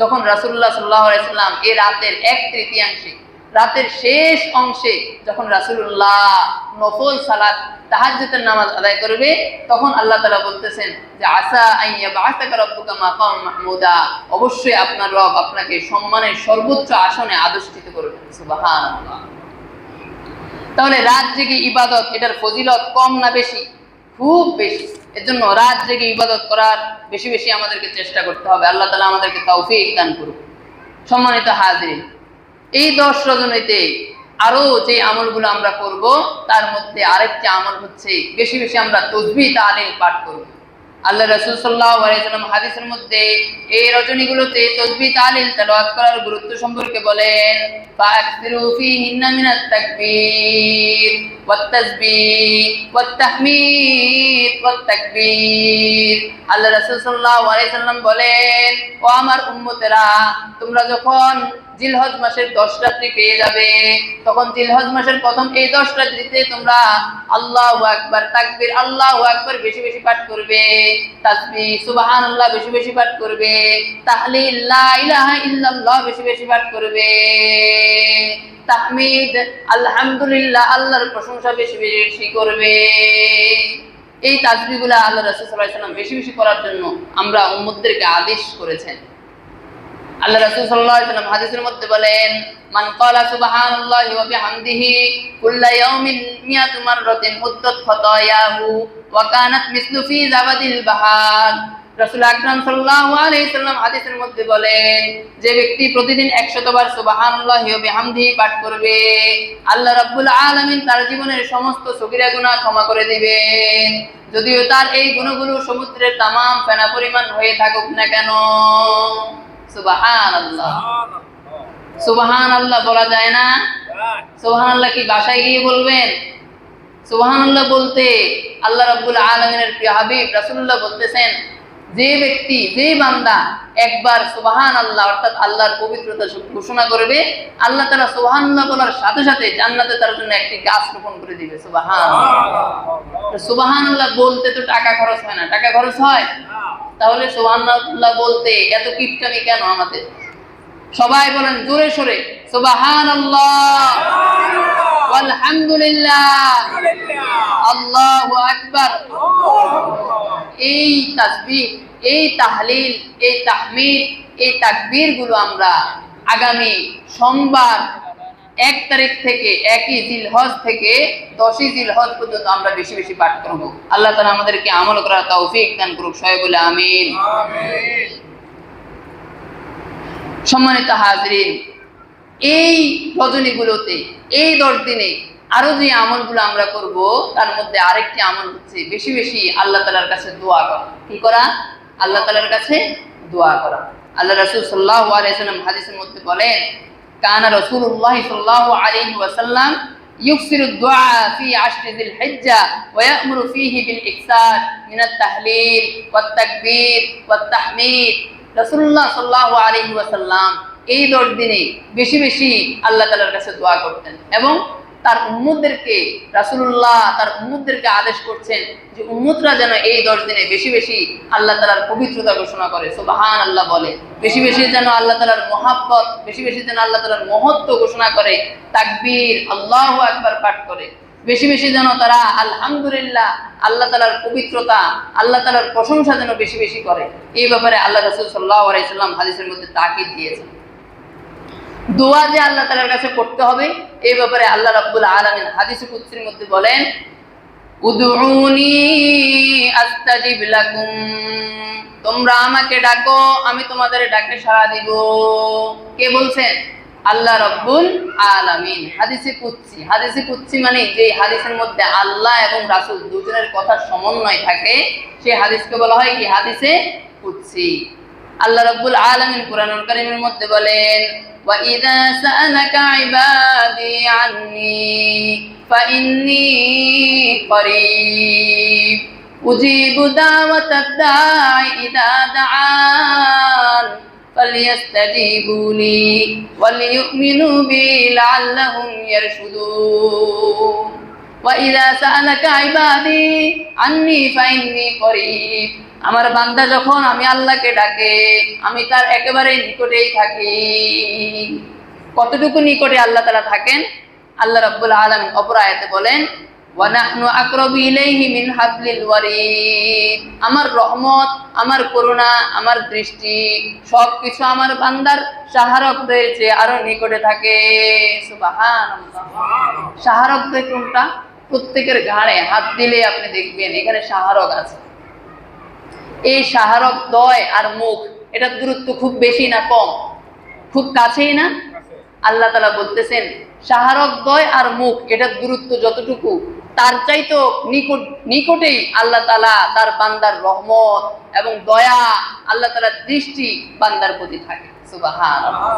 যখন রাসূলুল্লাহ সাল্লাল্লাহু আলাইহি ওয়াসাল্লাম এই রাতের 1/3 রাতের শেষ অংশে যখন রাসূলুল্লাহ নফল সালাত তাহাজ্জুদের নামাজ আদায় করবে, তখন আল্লাহ তাআলা বলতেছেন যে আসা আইয়া বাআসাকা রাব্বুকা মাকাম মাহমুদা, অবশ্যই আপনার রব আপনাকে সম্মানের সর্বোচ্চ আসনে আধিষ্ঠিত করবেন। সুবহানাল্লাহ। তাহলে রাত জেগে ইবাদত, এটার ফজিলত কম না বেশি? খুব বেশি। এজন্য রাত জেগে ইবাদত করার বেশি বেশি আমাদেরকে চেষ্টা করতে হবে। আল্লাহ তাআলা আমাদেরকে তৌফিক দান করুন। সম্মানিত হাজিরিন, এই 10 রজনীতে আরো যে আমলগুলো আমরা করব, তার মধ্যে আরেকটি আমল হচ্ছে বেশি বেশি আমরা তাসবিহ তাহলিল পাঠ করব। আল্লাহ রাসূল সাল্লাল্লাহু আলাইহি ওয়াসাল্লাম হাদিসের মধ্যে এই রজনীগুলোতে তাসবিহ তাহলিল তেলাওয়াত করার গুরুত্ব সম্পর্কে বলেন, ফাআকসিরু ফীহিন্না মিনাত তাকবীর ওয়াত তাসবিহ ওয়াত তাহমিদ ওয়াত তাকবীর। আল্লাহ রাসূল সাল্লাল্লাহু আলাইহি ওয়াসাল্লাম বলেন, ও আমার উম্মতেরা, তোমরা যখন জিলহজ মাসের 10 রাত্রি পেয়ে যাবে, তখন জিলহজ মাসের প্রথম এই 10 রাত্রিতে তোমরা আল্লাহু আকবার, তাকবীর আল্লাহু আকবার বেশি বেশি পাঠ করবে, তাসবিহ সুবহানাল্লাহ বেশি বেশি পাঠ করবে, তাহলিল লা ইলাহা ইল্লাল্লাহ বেশি বেশি পাঠ করবে, তাহমিদ আলহামদুলিল্লাহ আল্লাহর প্রশংসা বেশি বেশি করবে। এই তাসবিহগুলো আল্লাহ রাসূল সাল্লাল্লাহু আলাইহি ওয়াসাল্লাম বেশি বেশি করার জন্য আমরা উম্মতদেরকে আদেশ করেছেন। আল্লাহ রাসূল সাল্লাল্লাহু আলাইহি ওয়াসাল্লাম হাদিসের মধ্যে বলেন, মান ক্বালা সুবহানাল্লাহি ওয়া বিহামদিহি কুল্লা ইয়াউমিন মিয়াতু মাররাতিন হুদ্দাত খাতায়াহু ওয়া কানাত মিসলু ফি জাবাদিল বাহার। রাসূল আকরাম সাল্লাল্লাহু আলাইহি ওয়াসাল্লাম হাদিসের মধ্যে বলেন, যে ব্যক্তি প্রতিদিন 100 বার সুবহানাল্লাহি ওয়া বিহামদিহি পাঠ করবে, আল্লাহ রাব্বুল আলামিন তার জীবনের সমস্ত সগীরা গুনাহ ক্ষমা করে দিবেন, যদিও তার এই গুনাহগুলো সমুদ্রের তামাম ফেনা পরিমাণ হয়ে থাকুক না কেন। সুবহানাল্লাহ। সুবহানাল্লাহ বলা যায় না? সুবহানাল্লাহ কি বাসায় গিয়ে বলবেন? সুবহানাল্লাহ বলতে আল্লাহ রাব্বুল আলামিনের প্রিয় হাবিব রাসূলুল্লাহ বলতেছেন, যে ব্যক্তি, যে বান্দা একবার সুবহানাল্লাহ অর্থাৎ আল্লাহর পবিত্রতা ঘোষণা করবে, আল্লাহ তাআলা সুবহানাল্লাহ বলার সাথে সাথে জান্নাতে তার জন্য একটি গাছ রোপণ করে দিবে। সুবহানাল্লাহ। সুবহানাল্লাহ বলতে তো টাকা খরচ হয় না? টাকা খরচ হয়? তাহলে সুবহানাল্লাহ বলতে এত কিপটামি কেন আমাদের? সবাই বলেন জোরে সোরে সুবহানাল্লাহ আলহামদুলিল্লাহ আল্লাহু আকবার। এই তাসবিহ, এই তাহলিল, এই তাহমিদ, এই তাকবীর গুলো আমরা আগামী সোমবার 1 তারিখ থেকে 1ই জিলহজ থেকে 10ই জিলহজ পর্যন্ত আমরা বেশি বেশি পাঠ করব। আল্লাহ তাআলা আমাদেরকে আমল করার তৌফিক দান করুক। সবাই বলে আমিন। সম্মানিত হাজিরিন, এই রজনীগুলোতে, এই 10 দিনে আরো যে আমলগুলো আমরা করব, তার মধ্যে আরেকটি আমল হচ্ছে বেশি বেশি আল্লাহ তাআলার কাছে দোয়া করা। কি করা? আল্লাহ তাআলার কাছে দোয়া করা। আল্লাহ রাসূল সাল্লাল্লাহু আলাইহি ওয়াসাল্লাম হাদিসের মধ্যে বলেন, কানা রাসূলুল্লাহ সাল্লাল্লাহু আলাইহি ওয়াসাল্লাম ইউকসিরু দুআ ফি আশরি যিল হিজ্জা ওয়া ইয়া'মুরু ফীহি বিল ইকসার মিনাত তাহলিল ওয়াত তাকবীর ওয়াত তাহমিদ। রাসূলুল্লাহ সাল্লাল্লাহু আলাইহি ওয়াসাল্লাম এই 10 দিনে বেশি বেশি আল্লাহ তাআলার কাছে দোয়া করতেন এবং তার উম্মতদেরকে, রাসূলুল্লাহ তার উম্মতদেরকে আদেশ করছেন যে উম্মতরা যেন এই 10 দিনে বেশি বেশি আল্লাহ তাআলার পবিত্রতা ঘোষণা করে, সুবহানাল্লাহ বলে, বেশি বেশি যেন আল্লাহ তাআলার মহব্বত, বেশি বেশি যেন আল্লাহ তাআলার মহত্ব ঘোষণা করে, তাকবীর আল্লাহু আকবার পাঠ করে, বেশি বেশি যেন তারা আলহামদুলিল্লাহ আল্লাহ তাআলার পবিত্রতা, আল্লাহ তাআলার প্রশংসা যেন বেশি বেশি করে। এই ব্যাপারে আল্লাহ রাসূল সাল্লাল্লাহু আলাইহি ওয়াসাল্লাম হাদিসের মধ্যে তাকিদ দিয়েছেন। দোয়া যে আল্লাহ তাআলার কাছে করতে হবে, এই ব্যাপারে আল্লাহ রাব্বুল আলামিন হাদিসে কুদসির মধ্যে বলেন, উদউনি আস্তাজিব লাকুম, তোমরা আমাকে ডাকো আমি তোমাদের ডাকে সাড়া দিব। কে বলছেন? আল্লাহ রব্বুল আলামিন। হাদিসে কুদসি মানে যে হাদিসের মধ্যে আল্লাহ এবং রাসূল দুজনের কথার সমন্বয় থাকে, সেই হাদিসকে বলা হয় কি? হাদিসে কুদসি। আল্লাহ রব্বুল আলামিন কুরআনুল কারীমের মধ্যে বলেন, ওয়া ইযা সাআলাকা ইবাদি আন্নী ফাইন্নী করিব উজিবু দাওয়াতাদ দাঈ ইযা দাআন ফালইস্তাজিবু লি ওয়ালিয়ুমিনু বি লাআল্লাহুম ইয়ারশুদুন। ওয়া ইযা সাআলাকা ইবাদি আন্নী ফাইন্নী করিব, আমার বান্দা যখন আমি আল্লাহকে ডাকে আমি তার একেবারে নিকটেই থাকি। কতটুকু নিকটে আল্লাহ তাআলা থাকেন? আল্লাহ রাব্বুল আলামিন অপর আয়াতে বলেন, ওয়া নাহনু আকরাবু ইলাইহি মিন হাবলিল ওয়ারিদ, আমার রহমত, আমার করুণা, আমার দৃষ্টি সবকিছু আমার বান্দার শাহরগদের চেয়ে আরো নিকটে থাকে। সুবহানাল্লাহ। শাহরগ কোনটা? প্রত্যেকের ঘাড়ে হাত দিলে আপনি দেখবেন এখানে শাহরগ আছে। এই শাহরগ দ্বয় আর মুখ, এটার দূরত্ব খুব বেশি না কম? খুব কাছেই না? আল্লাহ তাআলা বলতেছেন শাহরগ দ্বয় আর মুখ এটার দূরত্ব যতটুকু, তার চাইতো নিকটেই আল্লাহ তাআলা তার বান্দার রহমত এবং দয়া, আল্লাহ তাআলার দৃষ্টি বান্দার প্রতি থাকে। সুবহানাল্লাহ।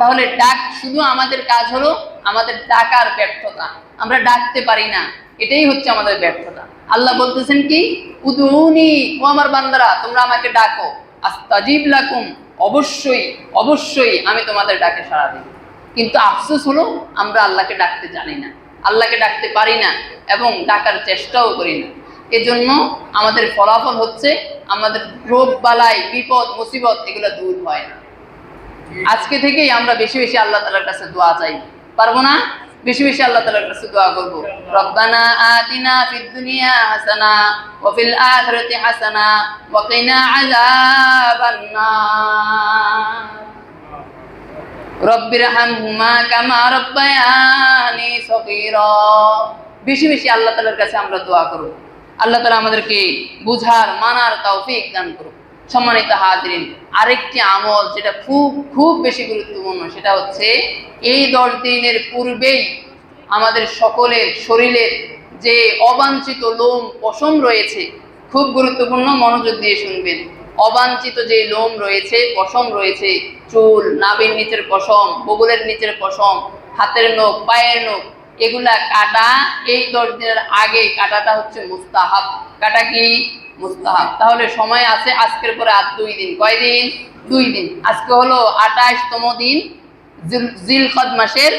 তাহলে ডাক শুধু আমাদের কাজ হলো আমাদের ডাকার ব্যর্থতা, আমরা ডাকতে পারি না, এটাই হচ্ছে আমাদের ব্যর্থতা। আল্লাহ বলতেছেন কি? উদউনি, ও আমার বান্দারা তোমরা আমাকে ডাকো, আস্তাজিব লাকুম, অবশ্যই অবশ্যই আমি তোমাদের ডাকে সাড়া দেব। কিন্তু আফসোস হলো আমরা আল্লাহকে ডাকতে জানি না, আল্লাহকে ডাকতে পারি না এবং ডাকার চেষ্টাও করি না। এজন্য আমাদের ফলাফল হচ্ছে আমাদের রোগ বালাই বিপদ মুসিবত এগুলো দূর হয় না। আজকে থেকেই আমরা বেশি বেশি আল্লাহ তাআলার কাছে দোয়া চাই, পারবো না? বেশি বেশি আল্লাহ তাআলার কাছে দোয়া করব, রব্বানা আতিনা ফিদ দুনিয়া হাসানা ওয়া ফিল আখিরাতি হাসানা ওয়া কিনা আযাবান নার রব্বিরহামহুমা কামা রাব্বায়ানি সগীরা। বেশি বেশি আল্লাহ তাআলার কাছে আমরা দোয়া করব। আল্লাহ তাআলা আমাদেরকে বুঝার মানার তৌফিক দান করুন। সম্মানিত হাজিরিন, আরেকটি আমল যেটা খুব খুব বেশি গুরুত্বপূর্ণ, সেটা হচ্ছে এই 10 দিনের পূর্বেই আমাদের সকলের শরীরের যে অবাঞ্ছিত লোম পশম রয়েছে, খুব গুরুত্বপূর্ণ, মনোযোগ দিয়ে শুনবেন। অবাঞ্ছিত যে লোম রয়েছে, পশম রয়েছে, চুল, নাভির নিচের পশম, বগলের নিচের পশম, হাতের নখ, পায়ের নখ, এগুলা কাটা এই 10 দিনের আগে কাটাটা হচ্ছে মুস্তাহাব। কাটা কি? মুস্তাহাব। তাহলে সময় আছে আজকের পরে আর 2 দিন। কয় দিন? 2 দিন। আজকে হলো 28তম দিন জিলকদ মাসের,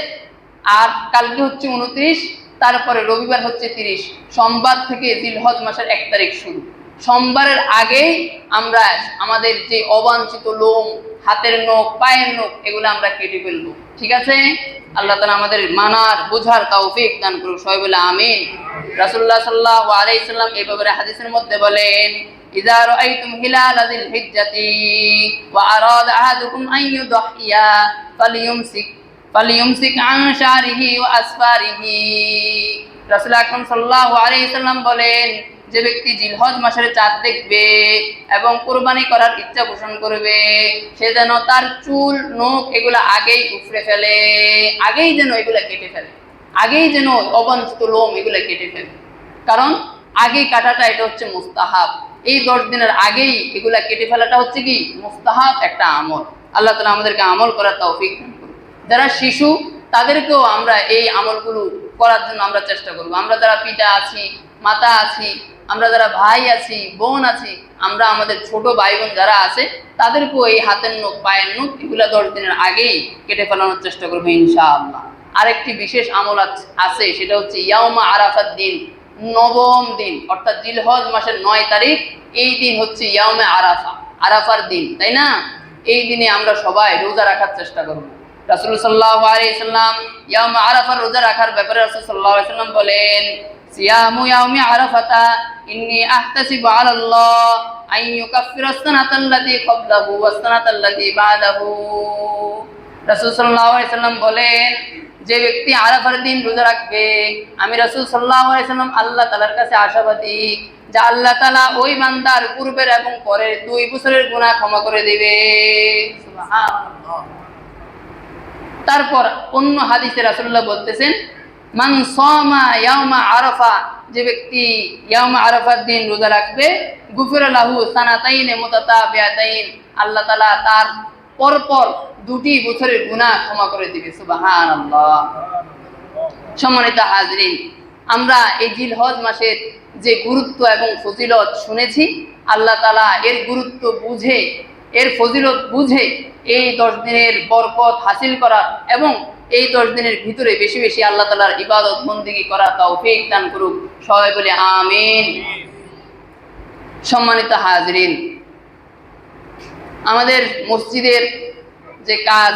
আর কালকে হচ্ছে 29, তারপরে রবিবার হচ্ছে 30। সোমবার থেকে জিলহজ মাসের 1 তারিখ শুরু। সোমবারের আগেই আমরা আমাদের যে অবাঞ্ছিত লোম, হাতের নখ, পায়ের নখ, এগুলো আমরা কেটে ফেলবো। ঠিক আছে? আল্লাহ তাআলা আমাদের মানার বুঝার তৌফিক দান করুন। সবাই বলে আমিন। রাসূলুল্লাহ সাল্লাল্লাহু আলাইহি সাল্লাম এই ব্যাপারে হাদিসের মধ্যে বলেন, ইযা রাআইতুম হিলালা যিল হিজ্জাতি ওয়া আরাদা আহাদুকুম আন ইউদহিয়া ফালিয়ুমসিক আন শারিহি ওয়া আসফারিহি। রাসূল আকরাম সাল্লাল্লাহু আলাইহি সাল্লাম বলেন, যে ব্যক্তি জিলহজ মাসের চাঁদ দেখবে এবং কুরবানি করার ইচ্ছা পোষণ করবে, সে যেন তার চুল, নখ এগুলা আগেই উপড়ে ফেলে, আগেই যেন এগুলা কেটে ফেলে, আগেই যেন অবাঞ্ছিত লোম এগুলা কেটে ফেলে। কারণ আগেই কাটাটা এটা হচ্ছে মুস্তাহাব। এই 10 দিনের আগেই এগুলা কেটে ফেলাটা হচ্ছে কি? মুস্তাহাব একটা আমল। আল্লাহ তাআলা আমাদেরকে আমল করার তৌফিক দান করুন। যারা শিশু তাদেরকেও আমরা এই আমলগুলো করার জন্য আমরা চেষ্টা করব। আমরা যারা পিতা আছি, মাতা আছি, আমরা যারা ভাই আছি, বোন আছি, আমরা আমাদের ছোট ভাই বোন যারা আছে তাদেরকেও এই হাতের নখ, পায়ের নখ এগুলা 10 দিনের আগেই কেটে ফেলানোর চেষ্টা করবো ইনশাআল্লাহ। আরেকটি বিশেষ আমল আছে, সেটা হচ্ছে ইয়াউমা আরাফার দিন, 9ম দিন, অর্থাৎ জিলহজ মাসের 9 তারিখ। এই দিন হচ্ছে ইয়াউমে আরাফা, আরাফার দিন, তাই না? এই দিনে আমরা সবাই রোজা রাখার চেষ্টা করব। রাসূল সাল্লাল্লাহু আলাইহি সাল্লাম ইয়াউমে আরাফার রোজা রাখার ব্যাপারে রাসূল সাল্লাল্লাহু আলাইহি সাল্লাম বলেন, সিয়ামু ইয়াউমি আরাফাতা ইন্নী আহতাসিবু আলাল্লাহ আন ইউকাফফিরা আস-সানাতাল্লাতী ক্বাবলাহু ওয়াস-সানাতাল্লাতী বা'দাহু। রাসূল সাল্লাল্লাহু আলাইহি সাল্লাম বলেন যে ব্যক্তি আরাফার দিন রোজা রাখবে, আমি রাসূল সাল্লাল্লাহু আলাইহি সাল্লাম আল্লাহ তাআলার কাছে আশাবাদী যে আল্লাহ তাআলা ওই বান্দার পূর্বের এবং পরের 2 বছরের গুনাহ ক্ষমা করে দিবে। সুবহানাল্লাহ। তারপর অন্য হাদিসে রাসূলুল্লাহ বলতেছেন, মান সামা ইয়াউমা আরাফা, যে ব্যক্তি ইয়াউমা আরাফার দিন রোজা রাখবে, গুফিরা লাহু সানাতাইন মুতাতাবিআতাইন, আল্লাহ তাআলা তার পরপর 2টি বছরের গুনাহ ক্ষমা করে দিবে। সুবহানাল্লাহ। সম্মানিত হাজরিন, আমরা এই জিলহজ মাসের যে গুরুত্ব এবং ফজিলত শুনেছি, আল্লাহ তাআলা এর গুরুত্ব বুঝে, এর ফজিলত বুঝে এই 10 দিনের বরকত হাসিল করার এবং এই 10 দিনের ভিতরে বেশি বেশি আল্লাহ তাআলার ইবাদত বন্দেগী করার তৌফিক দান করুক। সবাই বলে আমিন। সম্মানিত হাজরিন, আমাদের মসজিদের যে কাজ